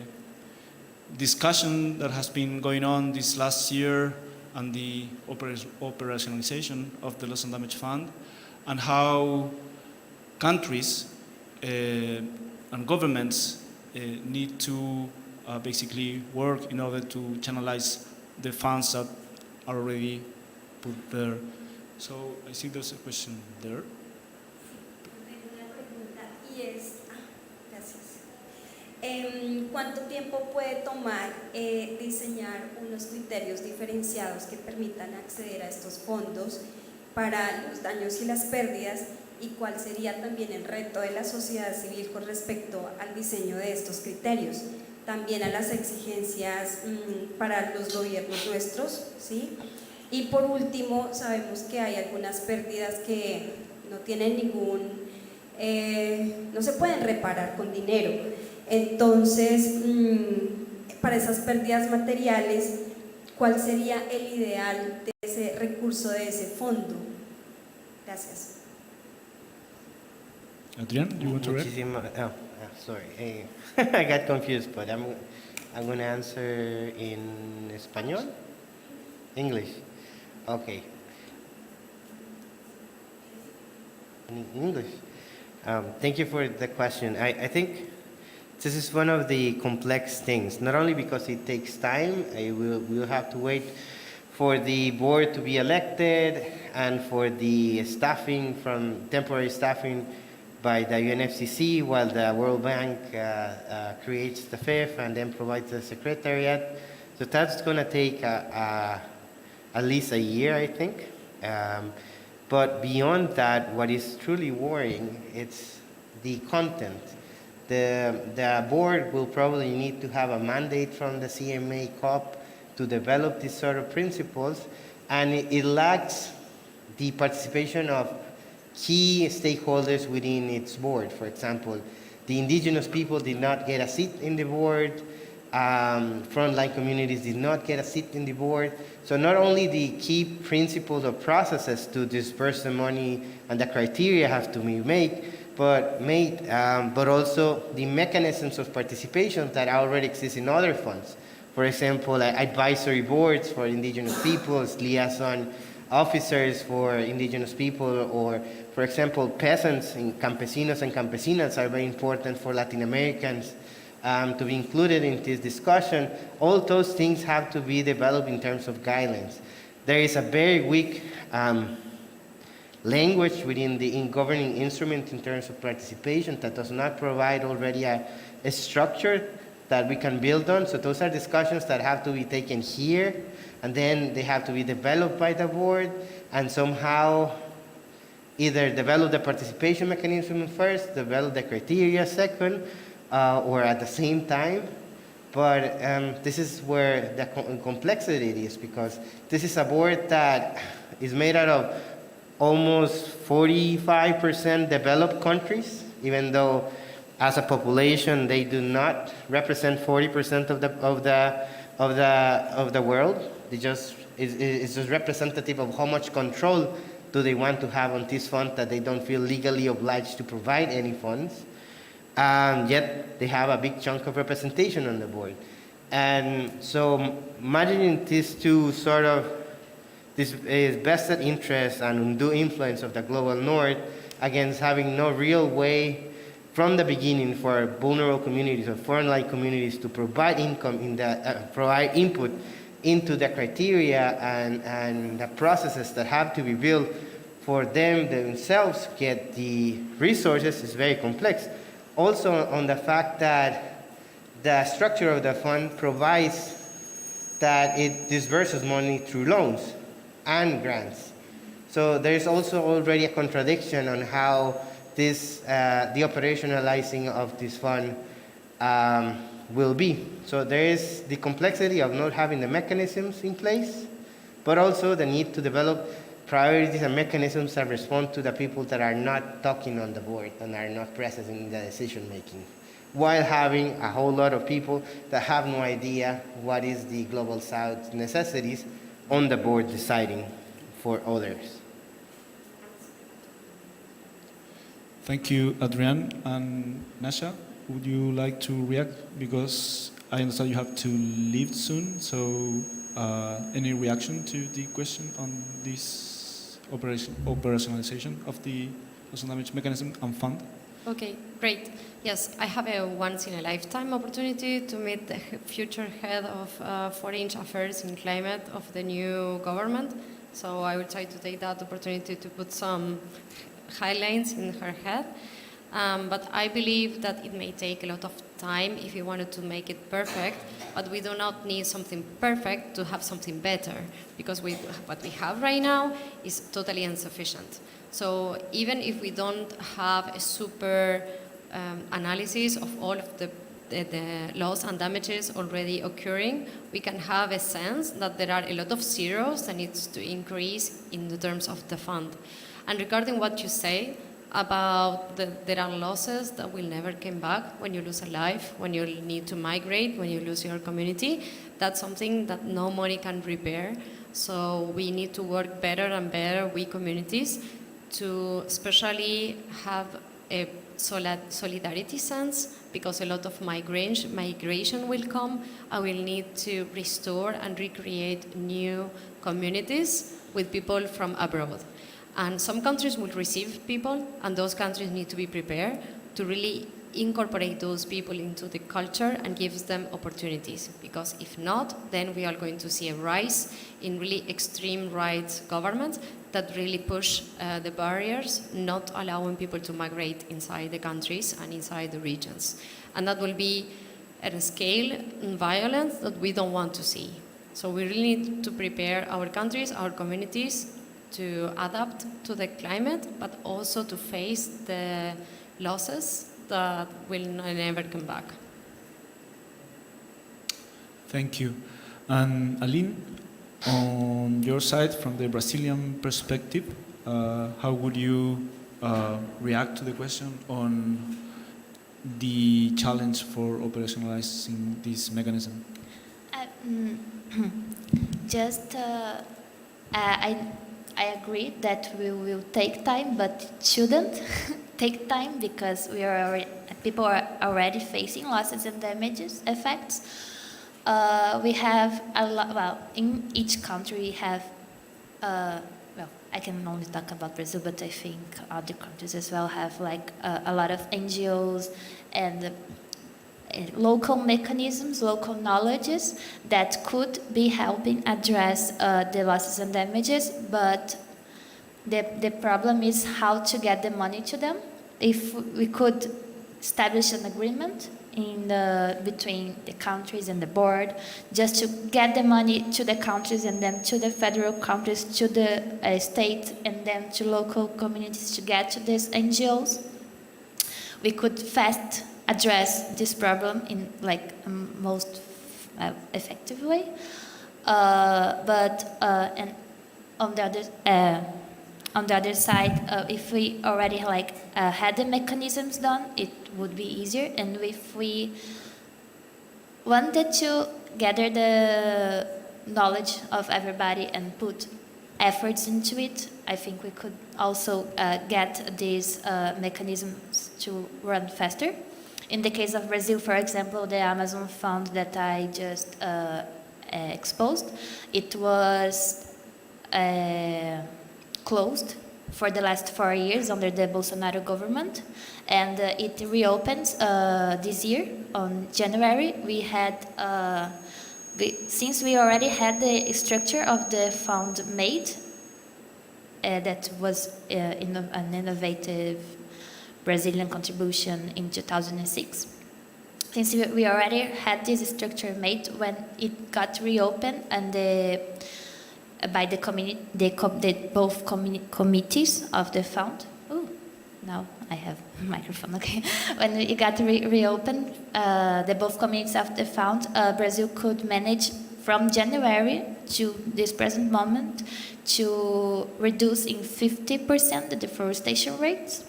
discussion that has been going on this last year and the operationalization of the Loss and Damage Fund, and how countries and governments need to basically work in order to channelize the funds that are already put there. So I see there's a question there. ¿Cuánto tiempo puede tomar diseñar unos criterios diferenciados que permitan acceder a estos fondos para los daños y las pérdidas? ¿Y cuál sería también el reto de la sociedad civil con respecto al diseño de estos criterios? También a las exigencias para los gobiernos nuestros, ¿sí? Y por último, sabemos que hay algunas pérdidas que no tienen no se pueden reparar con dinero. Entonces, para esas pérdidas materiales, ¿cuál sería el ideal de ese recurso, de ese fondo? Gracias. Adrián, do you want to react? Sorry, I got confused, but I'm going to answer in español? English. Okay. In English. Thank you for the question. I think this is one of the complex things, not only because it takes time, we'll have to wait for the board to be elected and for the staffing from temporary staffing by the UNFCCC while the World Bank creates the fifth and then provides the secretariat. So that's going to take at least a year, I think. But beyond that, what is truly worrying, it's the content. The board will probably need to have a mandate from the CMA COP to develop these sort of principles, and it lacks the participation of key stakeholders within its board. For example, the indigenous people did not get a seat in the board, frontline communities did not get a seat in the board. So not only the key principles or processes to disperse the money and the criteria have to be made, but also the mechanisms of participation that already exist in other funds. For example, advisory boards for indigenous peoples, liaison officers for indigenous people, or for example, peasants and campesinos and campesinas are very important for Latin Americans to be included in this discussion. All those things have to be developed in terms of guidelines. There is a very weak language within the governing instrument in terms of participation that does not provide already a structure that we can build on. So those are discussions that have to be taken here, and then they have to be developed by the board, and somehow either develop the participation mechanism first, develop the criteria second, or at the same time. But this is where the complexity is, because this is a board that is made out of almost 45% developed countries, even though as a population they do not represent 40% of the world. It's just representative of how much control do they want to have on this fund that they don't feel legally obliged to provide any funds. Yet they have a big chunk of representation on the board. And so imagining these two sort of this vested interest and undue influence of the global north against having no real way from the beginning for vulnerable communities or foreign-like communities to provide provide input into the criteria and the processes that have to be built for them themselves get the resources is very complex. Also on the fact that the structure of the fund provides that it disburses money through loans and grants. So there's also already a contradiction on how this, the operationalizing of this fund will be. So there is the complexity of not having the mechanisms in place, but also the need to develop priorities and mechanisms that respond to the people that are not talking on the board and are not present in the decision making, while having a whole lot of people that have no idea what is the global south necessities on the board deciding for others. Thank you, Adrián. And Nasha, would you like to react? Because I understand you have to leave soon, so any reaction to the question on this operationalization of the loss and damage mechanism and fund? Okay, great. Yes, I have a once-in-a-lifetime opportunity to meet the future head of Foreign Affairs in Climate of the new government. So I will try to take that opportunity to put some highlights in her head. But I believe that it may take a lot of time if you wanted to make it perfect, but we do not need something perfect to have something better, because what we have right now is totally insufficient. So even if we don't have a super analysis of all of the loss and damages already occurring, we can have a sense that there are a lot of zeros that needs to increase in the terms of the fund. And regarding what you say about there are losses that will never come back when you lose a life, when you need to migrate, when you lose your community, that's something that no money can repair. So we need to work better and better, we communities, to especially have a solidarity sense, because a lot of migration will come. I will need to restore and recreate new communities with people from abroad. And some countries will receive people, and those countries need to be prepared to really incorporate those people into the culture and gives them opportunities. Because if not, then we are going to see a rise in really extreme right governments that really push the barriers, not allowing people to migrate inside the countries and inside the regions. And that will be at a scale and violence that we don't want to see. So we really need to prepare our countries, our communities to adapt to the climate, but also to face the losses that will never come back. Thank you. And Aline, on your side, from the Brazilian perspective, how would you react to the question on the challenge for operationalizing this mechanism? I agree that we will take time, but it shouldn't take time because people are already facing losses and damages effects. We have a lot. Well, in each country we have. I can only talk about Brazil, but I think other countries as well have like a lot of NGOs and local mechanisms, local knowledges that could be helping address the losses and damages, but the problem is how to get the money to them. If we could establish an agreement between the countries and the board, just to get the money to the countries and then to the federal countries, to the state, and then to local communities to get to these NGOs, we could fast address this problem in like most effective way. And on the other side, if we already had the mechanisms done, it would be easier. And if we wanted to gather the knowledge of everybody and put efforts into it, I think we could also get these mechanisms to run faster. In the case of Brazil, for example, the Amazon Fund that I just exposed, it was closed for the last 4 years under the Bolsonaro government, and it reopened this year on January. We had, since we already had the structure of the fund made, that was an innovative Brazilian contribution in 2006. Since we already had this structure made, when it got reopened and by the community, both committees of the fund. Oh, now I have a microphone. Okay, when it got reopened, the both committees of the fund, Brazil could manage from January to this present moment to reduce in 50% the deforestation rates,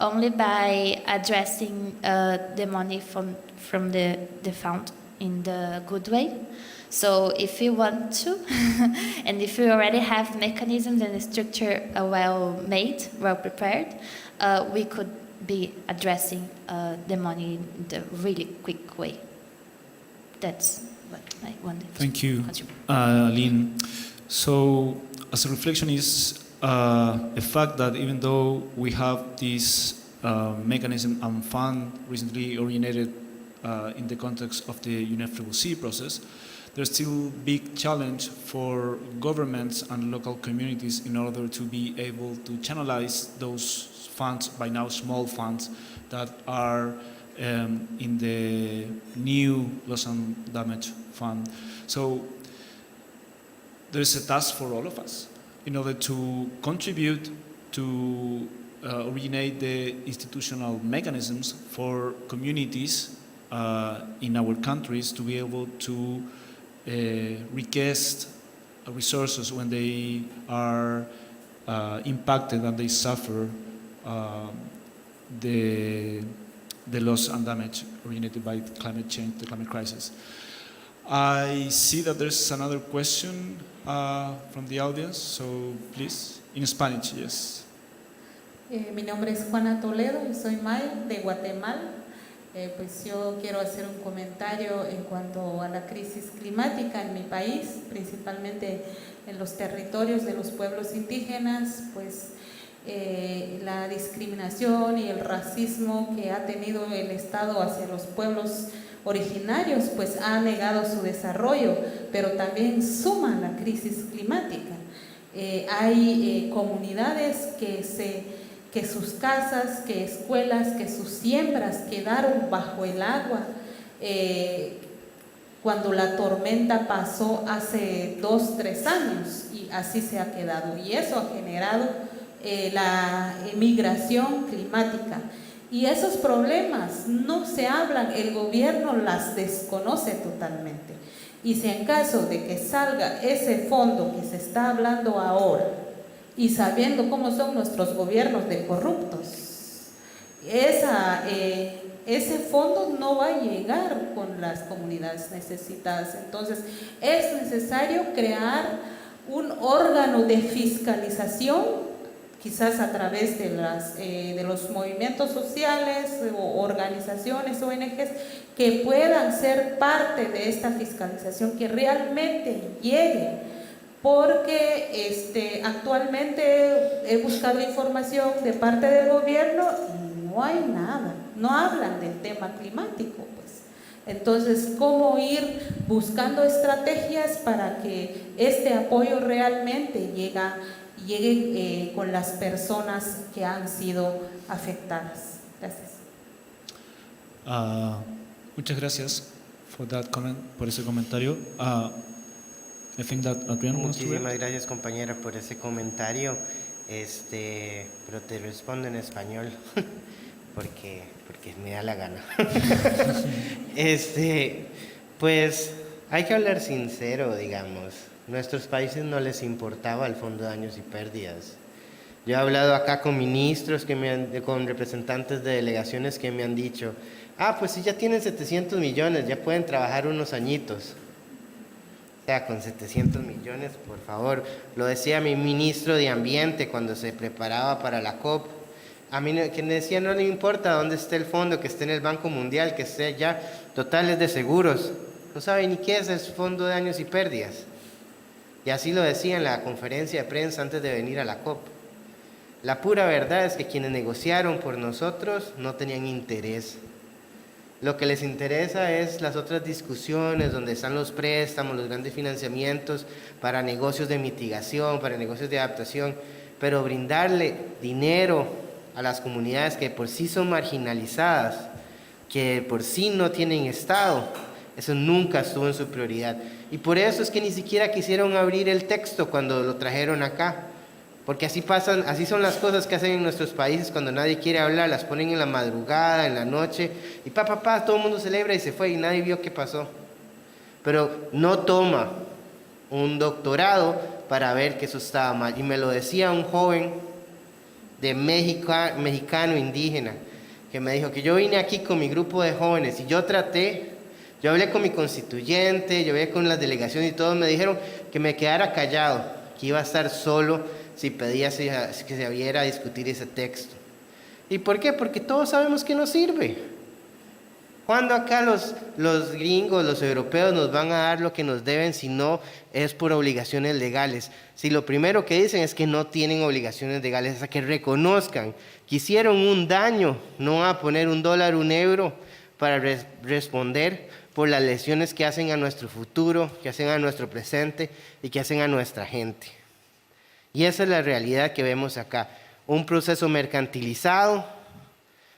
only by addressing the money from the fund in the good way. So if we want to, and if we already have mechanisms and a structure well made, well prepared, we could be addressing the money in the really quick way. That's what I wanted to Thank you, contribute. Aline. So as a reflection is a fact that even though we have this mechanism and fund recently originated in the context of the UNFCCC process, there's still big challenge for governments and local communities in order to be able to channelize those funds, by now small funds, that are in the new loss and damage fund. So there's a task for all of us in order to contribute to originate the institutional mechanisms for communities in our countries to be able to request resources when they are impacted and they suffer the loss and damage originated by climate change, the climate crisis. I see that there's another question from the audience, so please, in Spanish, yes. Mi nombre es Juana Toledo, yo soy maya de Guatemala. Pues yo quiero hacer un comentario en cuanto a la crisis climática en mi país, principalmente en los territorios de los pueblos indígenas, pues la discriminación y el racismo que ha tenido el Estado hacia los pueblos originarios, pues ha negado su desarrollo, pero también suma la crisis climática. Hay comunidades que sus casas, que escuelas, que sus siembras quedaron bajo el agua cuando la tormenta pasó hace 2, 3 años, y así se ha quedado, y eso ha generado la migración climática. Y esos problemas no se hablan, el gobierno las desconoce totalmente. Y si en caso de que salga ese fondo que se está hablando ahora, y sabiendo cómo son nuestros gobiernos de corruptos, ese fondo no va a llegar con las comunidades necesitadas. Entonces es necesario crear un órgano de fiscalización, quizás a través de los movimientos sociales o organizaciones, ONGs, que puedan ser parte de esta fiscalización, que realmente llegue. Porque actualmente he buscado información de parte del gobierno y no hay nada, no hablan del tema climático, pues. Entonces, ¿cómo ir buscando estrategias para que este apoyo realmente llegue con las personas que han sido afectadas? Gracias. Muchas gracias por ese comentario. I think that Adrián wants to react. Muchísimas gracias, compañera, por ese comentario. Pero te respondo en español porque me da la gana. Pues hay que hablar sincero, digamos. Nuestros países no les importaba el Fondo de Daños y Pérdidas. Yo he hablado acá con ministros, con representantes de delegaciones que me han dicho, pues si ya tienen 700 millones, ya pueden trabajar unos añitos. O sea, con 700 millones, por favor. Lo decía mi ministro de Ambiente cuando se preparaba para la COP. A mí quien decía, no le importa dónde esté el fondo, que esté en el Banco Mundial, que esté allá, totales de seguros. No sabe ni qué es el Fondo de Daños y Pérdidas. Y así lo decía en la conferencia de prensa antes de venir a la COP. La pura verdad es que quienes negociaron por nosotros no tenían interés. Lo que les interesa es las otras discusiones donde están los préstamos, los grandes financiamientos para negocios de mitigación, para negocios de adaptación, pero brindarle dinero a las comunidades que por sí son marginalizadas, que por sí no tienen Estado, eso nunca estuvo en su prioridad. Y por eso es que ni siquiera quisieron abrir el texto cuando lo trajeron acá. Porque así son las cosas que hacen en nuestros países cuando nadie quiere hablar, las ponen en la madrugada, en la noche, y todo el mundo celebra y se fue y nadie vio qué pasó. Pero no toma un doctorado para ver que eso estaba mal. Y me lo decía un joven de mexicano indígena, que me dijo que yo vine aquí con mi grupo de jóvenes y yo hablé con mi constituyente, yo hablé con las delegaciones y todos me dijeron que me quedara callado, que iba a estar solo si pedía que se abriera a discutir ese texto. ¿Y por qué? Porque todos sabemos que no sirve. ¿Cuándo acá los gringos, los europeos nos van a dar lo que nos deben si no es por obligaciones legales? Si lo primero que dicen es que no tienen obligaciones legales, es a que reconozcan que hicieron un daño, no van a poner $1, €1 para responder por las lesiones que hacen a nuestro futuro, que hacen a nuestro presente y que hacen a nuestra gente. Y esa es la realidad que vemos acá. Un proceso mercantilizado,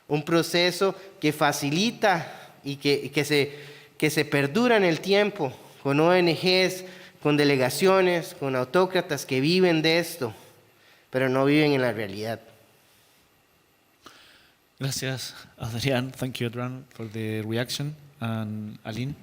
un proceso que facilita y que se perdura en el tiempo, con ONGs, con delegaciones, con autócratas que viven de esto, pero no viven en la realidad. Gracias, Adrián. Thank you, Adrián, for the reaction. And Aline.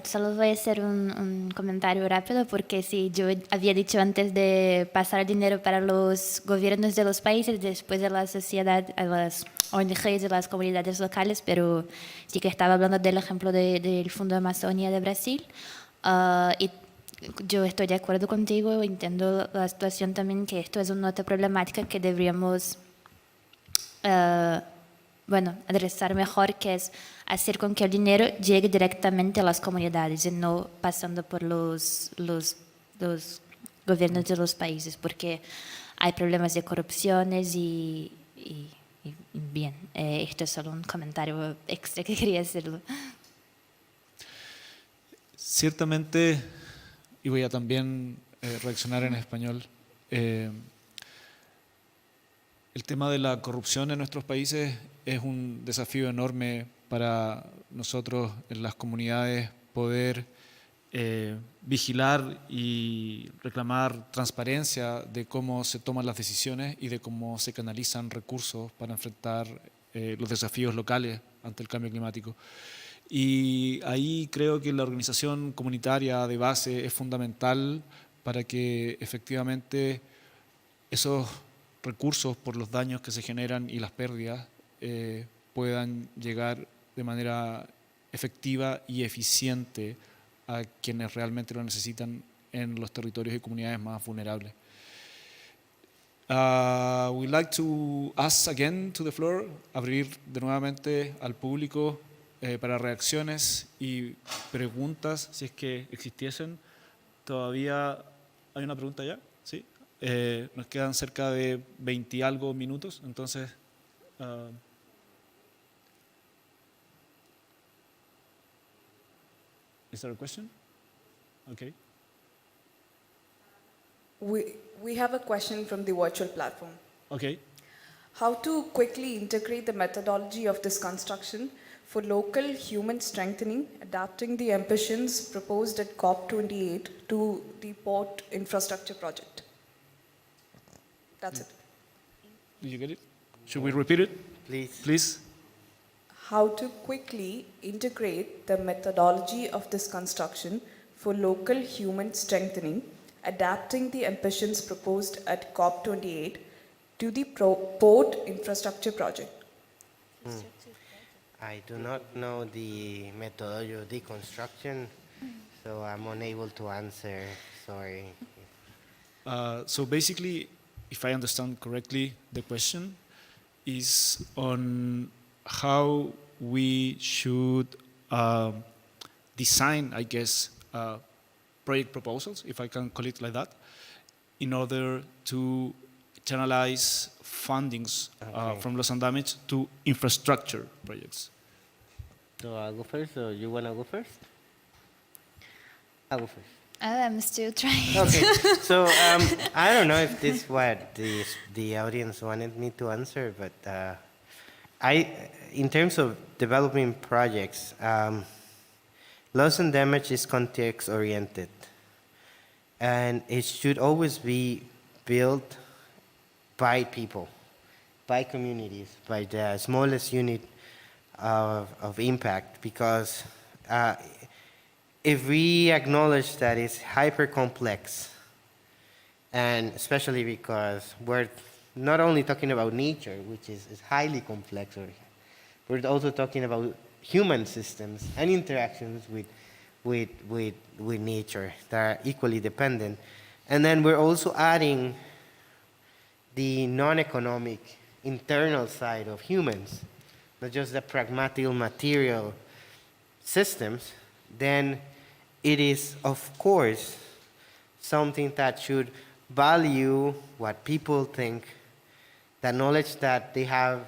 Solo voy a hacer un comentario rápido porque sí, yo había dicho antes de pasar el dinero para los gobiernos de los países, después de la sociedad, a las ONGs de las comunidades locales, pero sí que estaba hablando del ejemplo del Fondo Amazonia de Brasil. Y yo estoy de acuerdo contigo, entiendo la situación también, que esto es una otra problemática que deberíamos adresar mejor, que es hacer con que el dinero llegue directamente a las comunidades y no pasando por los gobiernos de los países, porque hay problemas de corrupciones y bien, esto es solo un comentario extra que quería hacerlo. Ciertamente, y voy a también reaccionar en español, el tema de la corrupción en nuestros países es un desafío enorme para nosotros en las comunidades poder vigilar y reclamar transparencia de cómo se toman las decisiones y de cómo se canalizan recursos para enfrentar los desafíos locales ante el cambio climático. Y ahí creo que la organización comunitaria de base es fundamental para que efectivamente esos recursos por los daños que se generan y las pérdidas puedan llegar de manera efectiva y eficiente a quienes realmente lo necesitan en los territorios y comunidades más vulnerables. We'd like to ask again to the floor, abrir de nuevamente al público para reacciones y preguntas, si es que existiesen. Todavía hay una pregunta ya, ¿sí? Nos quedan cerca de 20 y algo minutos, entonces... Is there a question? Okay. We have a question from the virtual platform. Okay. How to quickly integrate the methodology of this construction for local human strengthening, adapting the ambitions proposed at COP28 to the port infrastructure project? That's it. Did you get it? Should we repeat it? Please. Please. How to quickly integrate the methodology of this construction for local human strengthening, adapting the ambitions proposed at COP28 to the port infrastructure project. I do not know the methodology of deconstruction, so I'm unable to answer, sorry. So basically, if I understand correctly, the question is on how we should design, I guess, project proposals, if I can call it like that, in order to channelize fundings from loss and damage to infrastructure projects. So I'll go first, or you want to go first? I'll go first. I'm still trying. Okay, so I don't know if this is what the audience wanted me to answer, but in terms of developing projects, loss and damage is context-oriented, and it should always be built by people, by communities, by the smallest unit of impact, because if we acknowledge that it's hyper-complex, and especially because we're not only talking about nature, which is highly complex, we're also talking about human systems and interactions with nature that are equally dependent. And then we're also adding the non-economic internal side of humans, not just the pragmatic material systems, then it is, of course, something that should value what people think, the knowledge that they have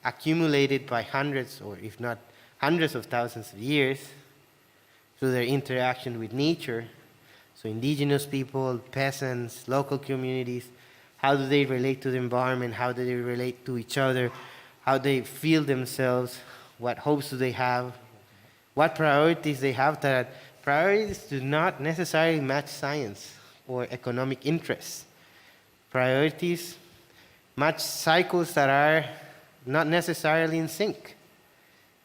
accumulated by hundreds, or if not hundreds of thousands of years, through their interaction with nature. So indigenous people, peasants, local communities, how do they relate to the environment? How do they relate to each other? How they feel themselves? What hopes do they have? What priorities they have? That priorities do not necessarily match science or economic interests. Priorities match cycles that are not necessarily in sync.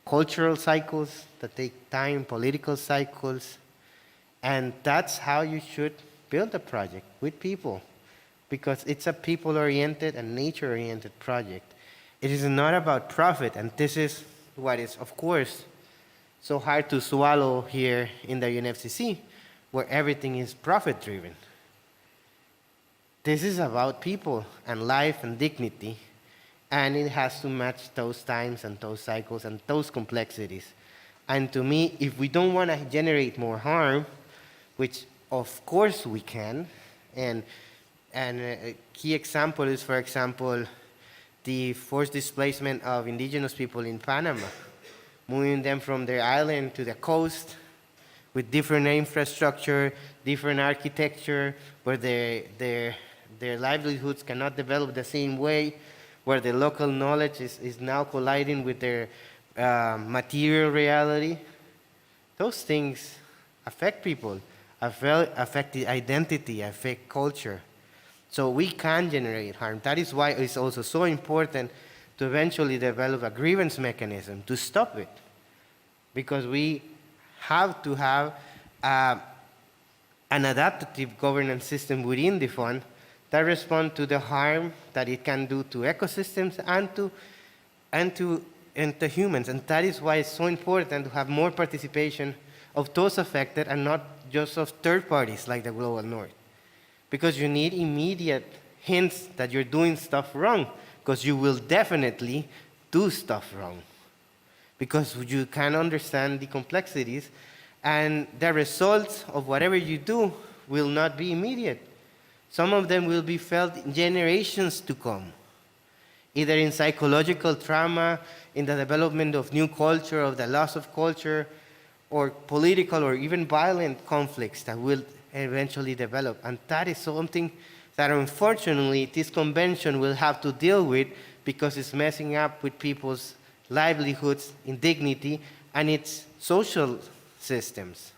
Cultural cycles that take time, political cycles, and that's how you should build a project, with people, because it's a people-oriented and nature-oriented project. It is not about profit, and this is what is, of course, so hard to swallow here in the UNFCCC, where everything is profit-driven. This is about people and life and dignity, and it has to match those times and those cycles and those complexities. And to me, if we don't want to generate more harm, which of course we can, and a key example is, for example, the forced displacement of indigenous people in Panama, moving them from their island to the coast with different infrastructure, different architecture, where their livelihoods cannot develop the same way, where the local knowledge is now colliding with their material reality. Those things affect people, affect the identity, affect culture. So we can generate harm. That is why it's also so important to eventually develop a grievance mechanism to stop it. Because we have to have an adaptive governance system within the fund that responds to the harm that it can do to ecosystems and to humans. And that is why it's so important to have more participation of those affected and not just of third parties like the Global North. Because you need immediate hints that you're doing stuff wrong, because you will definitely do stuff wrong. Because you can understand the complexities, and the results of whatever you do will not be immediate. Some of them will be felt in generations to come, either in psychological trauma, in the development of new culture, of the loss of culture, or political or even violent conflicts that will eventually develop. And that is something that unfortunately this convention will have to deal with, because it's messing up with people's livelihoods, indignity, and its social systems.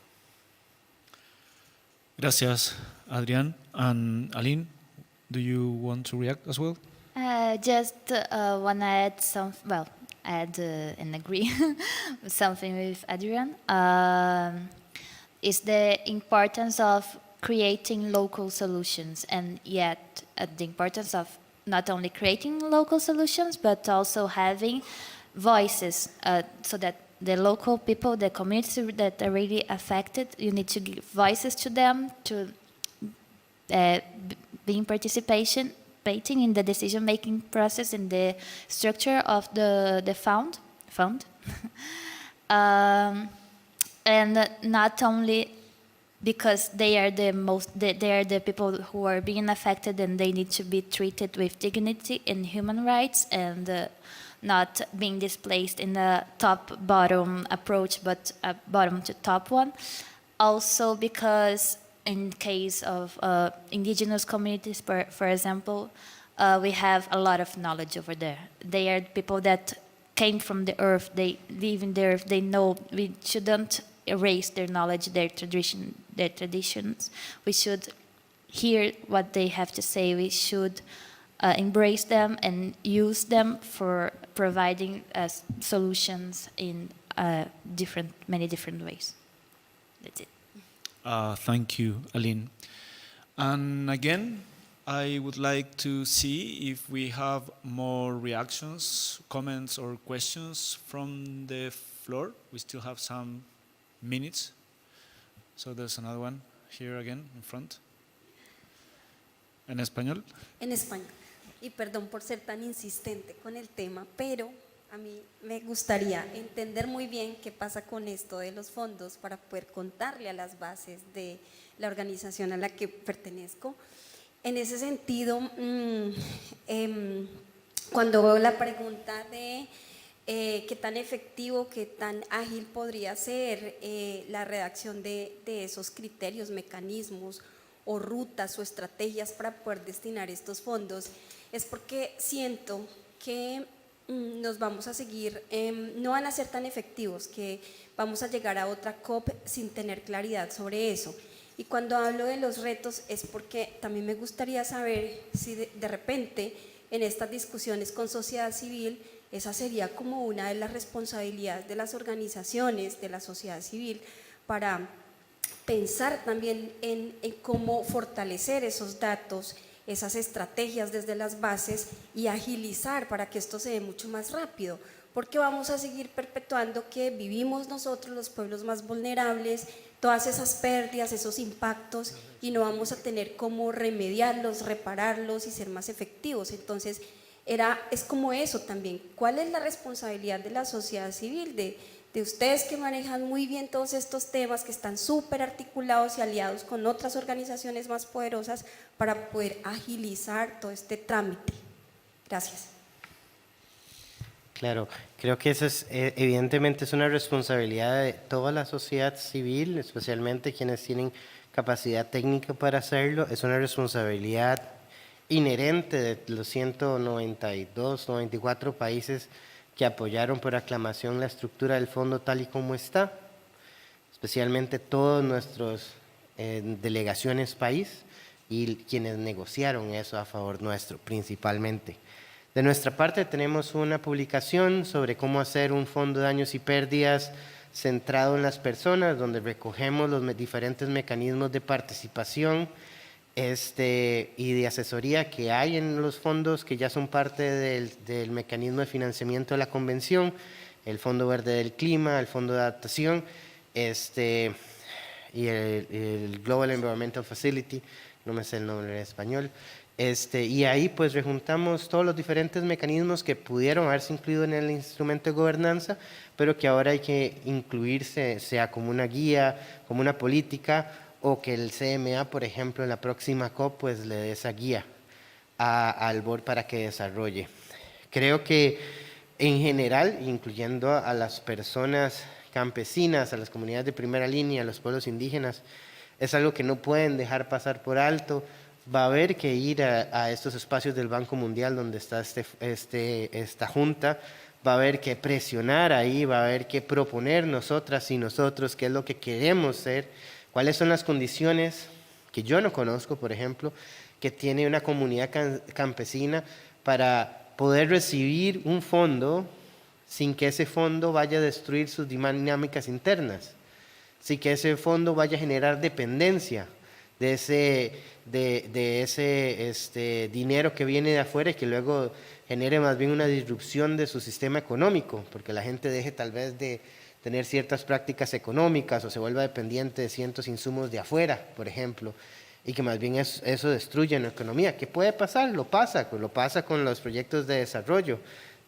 Gracias, Adrián. And Aline, do you want to react as well? Just want to add and agree with something with Adrián. Is the importance of creating local solutions, and yet the importance of not only creating local solutions, but also having voices, so that the local people, the communities that are really affected, you need to give voices to them, to be in participating in the decision-making process, in the structure of the fund. And not only because they are the people who are being affected, and they need to be treated with dignity and human rights, and not being displaced in a top-bottom approach, but a bottom-to-top one. Also because in case of indigenous communities, for example, we have a lot of knowledge over there. They are people that came from the earth, they live in the earth, they know. We shouldn't erase their knowledge, their traditions. We should hear what they have to say. We should embrace them and use them for providing solutions in many different ways. That's it. Thank you, Aline. And again, I would like to see if we have more reactions, comments, or questions from the floor. We still have some minutes. So there's another one here again in front. ¿En español? En español. Y perdón por ser tan insistente con el tema, pero a mí me gustaría entender muy bien qué pasa con esto de los fondos para poder contarle a las bases de la organización a la que pertenezco. En ese sentido, cuando veo la pregunta de qué tan efectivo, qué tan ágil podría ser la redacción de esos criterios, mecanismos o rutas o estrategias para poder destinar estos fondos, es porque siento que nos vamos a seguir, no van a ser tan efectivos, que vamos a llegar a otra COP sin tener claridad sobre eso. Y cuando hablo de los retos es porque también me gustaría saber si de repente en estas discusiones con sociedad civil, esa sería como una de las responsabilidades de las organizaciones, de la sociedad civil, para pensar también en cómo fortalecer esos datos, esas estrategias desde las bases y agilizar para que esto se dé mucho más rápido, porque vamos a seguir perpetuando que vivimos nosotros, los pueblos más vulnerables, todas esas pérdidas, esos impactos, y no vamos a tener cómo remediarlos, repararlos y ser más efectivos. Entonces, es como eso también. ¿Cuál es la responsabilidad de la sociedad civil, de ustedes que manejan muy bien todos estos temas, que están súper articulados y aliados con otras organizaciones más poderosas para poder agilizar todo este trámite? Gracias. Claro, creo que eso es, evidentemente es una responsabilidad de toda la sociedad civil, especialmente quienes tienen capacidad técnica para hacerlo. Es una responsabilidad inherente de los 192, 94 países que apoyaron por aclamación la estructura del fondo tal y como está, especialmente todos nuestros delegaciones país y quienes negociaron eso a favor nuestro, principalmente. De nuestra parte tenemos una publicación sobre cómo hacer un fondo de daños y pérdidas centrado en las personas, donde recogemos los diferentes mecanismos de participación y de asesoría que hay en los fondos que ya son parte del mecanismo de financiamiento de la convención, el Fondo Verde del Clima, el Fondo de Adaptación y el Global Environmental Facility, no me sé el nombre en español. Y ahí pues rejuntamos todos los diferentes mecanismos que pudieron haberse incluido en el instrumento de gobernanza, pero que ahora hay que incluirse, sea como una guía, como una política, o que el CMA, por ejemplo, en la próxima COP, pues le dé esa guía al board para que desarrolle. Creo que en general, incluyendo a las personas campesinas, a las comunidades de primera línea, a los pueblos indígenas, es algo que no pueden dejar pasar por alto. Va a haber que ir a estos espacios del Banco Mundial donde está esta junta, va a haber que presionar ahí, va a haber que proponer nosotras y nosotros qué es lo que queremos ser, cuáles son las condiciones que yo no conozco, por ejemplo, que tiene una comunidad campesina para poder recibir un fondo sin que ese fondo vaya a destruir sus dinámicas internas, sin que ese fondo vaya a generar dependencia de ese dinero que viene de afuera y que luego genere más bien una disrupción de su sistema económico, porque la gente deje tal vez de tener ciertas prácticas económicas o se vuelva dependiente de ciertos insumos de afuera, por ejemplo, y que más bien eso destruye la economía. ¿Qué puede pasar? Lo pasa con los proyectos de desarrollo,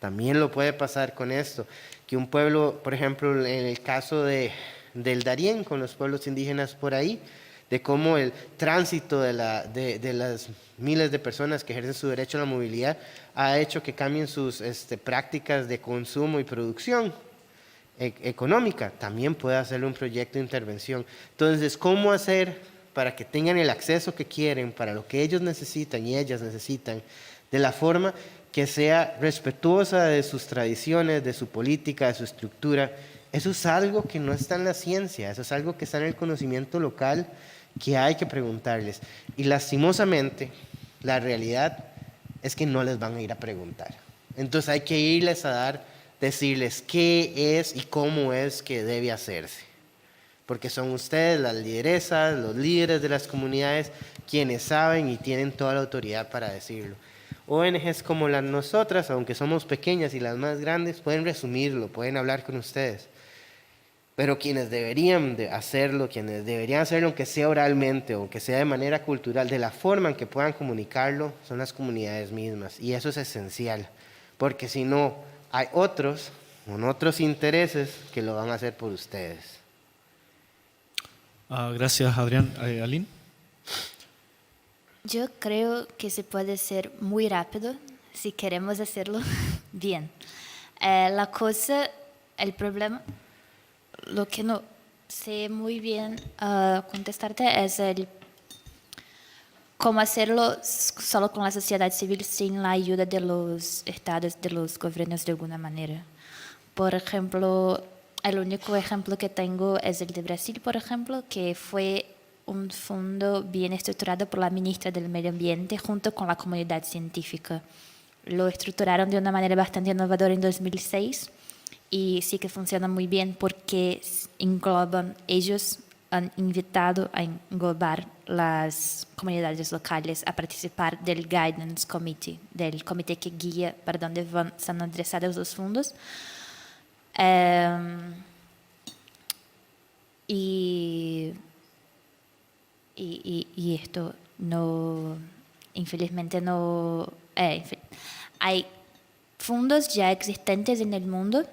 también lo puede pasar con esto, que un pueblo, por ejemplo, en el caso del Darién, con los pueblos indígenas por ahí, de cómo el tránsito de las miles de personas que ejercen su derecho a la movilidad ha hecho que cambien sus prácticas de consumo y producción económica. También puede hacerle un proyecto de intervención. Entonces, ¿cómo hacer para que tengan el acceso que quieren, para lo que ellos necesitan y ellas necesitan, de la forma que sea respetuosa de sus tradiciones, de su política, de su estructura? Eso es algo que no está en la ciencia, eso es algo que está en el conocimiento local, que hay que preguntarles. Y lastimosamente, la realidad es que no les van a ir a preguntar. Entonces hay que irles a decirles qué es y cómo es que debe hacerse. Porque son ustedes, las lideresas, los líderes de las comunidades, quienes saben y tienen toda la autoridad para decirlo. ONGs como las nosotras, aunque somos pequeñas y las más grandes, pueden resumirlo, pueden hablar con ustedes. Pero quienes deberían de hacerlo, aunque sea oralmente o que sea de manera cultural, de la forma en que puedan comunicarlo, son las comunidades mismas. Y eso es esencial, porque si no, hay otros, con otros intereses, que lo van a hacer por ustedes. Gracias, Adrián. Aline. Yo creo que se puede ser muy rápido si queremos hacerlo bien. El problema, lo que no sé muy bien contestarte es cómo hacerlo solo con la sociedad civil sin la ayuda de los estados, de los gobiernos de alguna manera. Por ejemplo, el único ejemplo que tengo es el de Brasil, por ejemplo, que fue un fondo bien estructurado por la ministra del Medio Ambiente junto con la comunidad científica. Lo estructuraron de una manera bastante innovadora en 2006 y sí que funciona muy bien porque ellos han invitado a englobar las comunidades locales a participar del Guidance Committee, del comité que guía para dónde son adresados los fondos. Y esto no, infelizmente no... hay fondos ya existentes en el mundo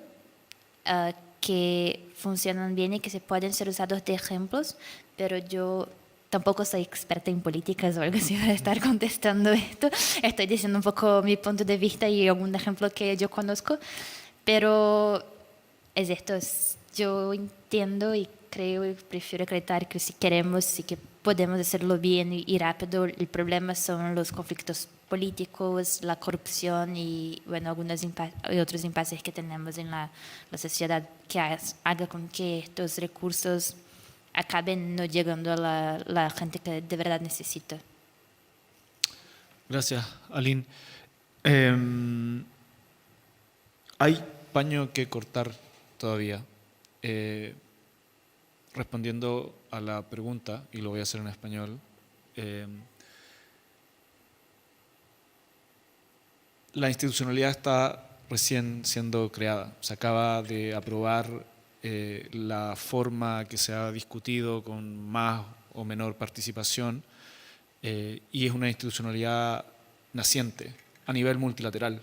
que funcionan bien y que se pueden ser usados de ejemplos, pero yo tampoco soy experta en políticas o algo así para estar contestando esto. Estoy diciendo un poco mi punto de vista y algún ejemplo que yo conozco, pero es esto. Yo entiendo y creo y prefiero acreditar que si queremos, sí que podemos hacerlo bien y rápido. El problema son los conflictos políticos, la corrupción y bueno, algunos otros impases que tenemos en la sociedad que haga con que estos recursos acaben no llegando a la gente que de verdad necesita. Gracias, Aline. Hay paño que cortar todavía. Respondiendo a la pregunta, y lo voy a hacer en español, la institucionalidad está recién siendo creada. Se acaba de aprobar la forma que se ha discutido con más o menor participación y es una institucionalidad naciente a nivel multilateral.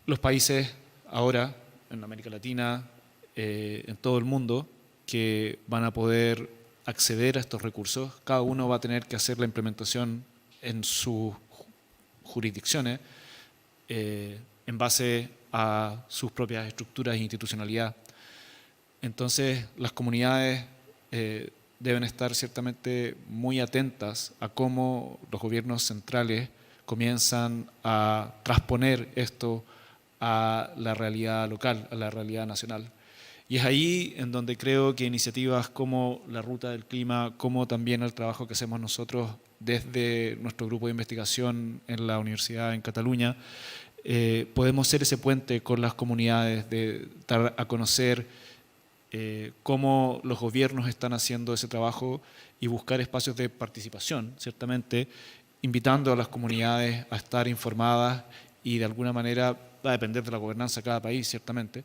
Los países ahora, en América Latina, en todo el mundo, que van a poder acceder a estos recursos, cada uno va a tener que hacer la implementación en sus jurisdicciones en base a sus propias estructuras e institucionalidad. Entonces, las comunidades deben estar ciertamente muy atentas a cómo los gobiernos centrales comienzan a transponer esto a la realidad local, a la realidad nacional. Y es ahí en donde creo que iniciativas como la Ruta del Clima, como también el trabajo que hacemos nosotros desde nuestro grupo de investigación en la Universidad en Cataluña, podemos ser ese puente con las comunidades, de dar a conocer cómo los gobiernos están haciendo ese trabajo y buscar espacios de participación, ciertamente, invitando a las comunidades a estar informadas y de alguna manera, va a depender de la gobernanza de cada país, ciertamente,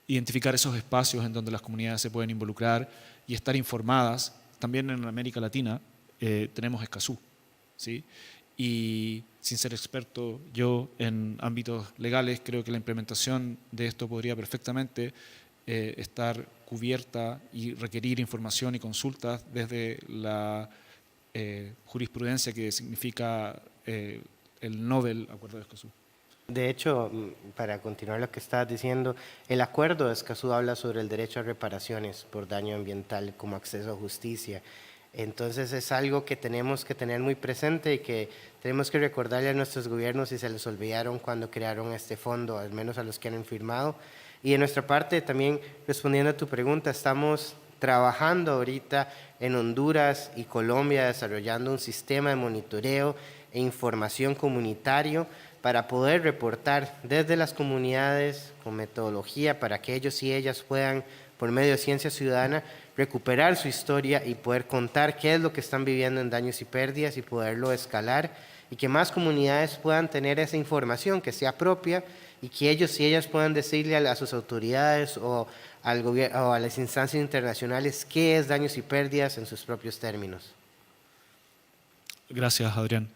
identificar esos espacios en donde las comunidades se pueden involucrar y estar informadas. También en América Latina tenemos Escazú, ¿sí? Y sin ser experto yo en ámbitos legales, creo que la implementación de esto podría perfectamente estar cubierta y requerir información y consultas desde la jurisprudencia que significa el Nobel Acuerdo de Escazú. De hecho, para continuar lo que estabas diciendo, el acuerdo de Escazú habla sobre el derecho a reparaciones por daño ambiental como acceso a justicia. Entonces es algo que tenemos que tener muy presente y que tenemos que recordarle a nuestros gobiernos si se les olvidaron cuando crearon este fondo, al menos a los que han firmado. Y de nuestra parte también, respondiendo a tu pregunta, estamos trabajando ahorita en Honduras y Colombia desarrollando un sistema de monitoreo e información comunitario para poder reportar desde las comunidades con metodología para que ellos y ellas puedan, por medio de ciencia ciudadana, recuperar su historia y poder contar qué es lo que están viviendo en daños y pérdidas y poderlo escalar y que más comunidades puedan tener esa información que sea propia y que ellos y ellas puedan decirle a sus autoridades o al gobierno o a las instancias internacionales qué es daños y pérdidas en sus propios términos. Gracias, Adrián.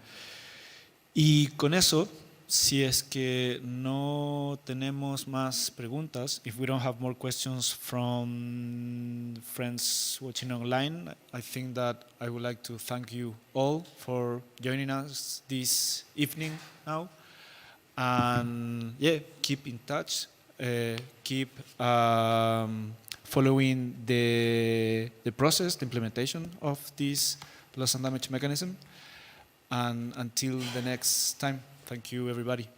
Y con eso, si es que no tenemos más preguntas, if we don't have more questions from friends watching online, I think that I would like to thank you all for joining us this evening now. And yeah, keep in touch, keep following the process, the implementation of this loss and damage mechanism. And until the next time, thank you, everybody.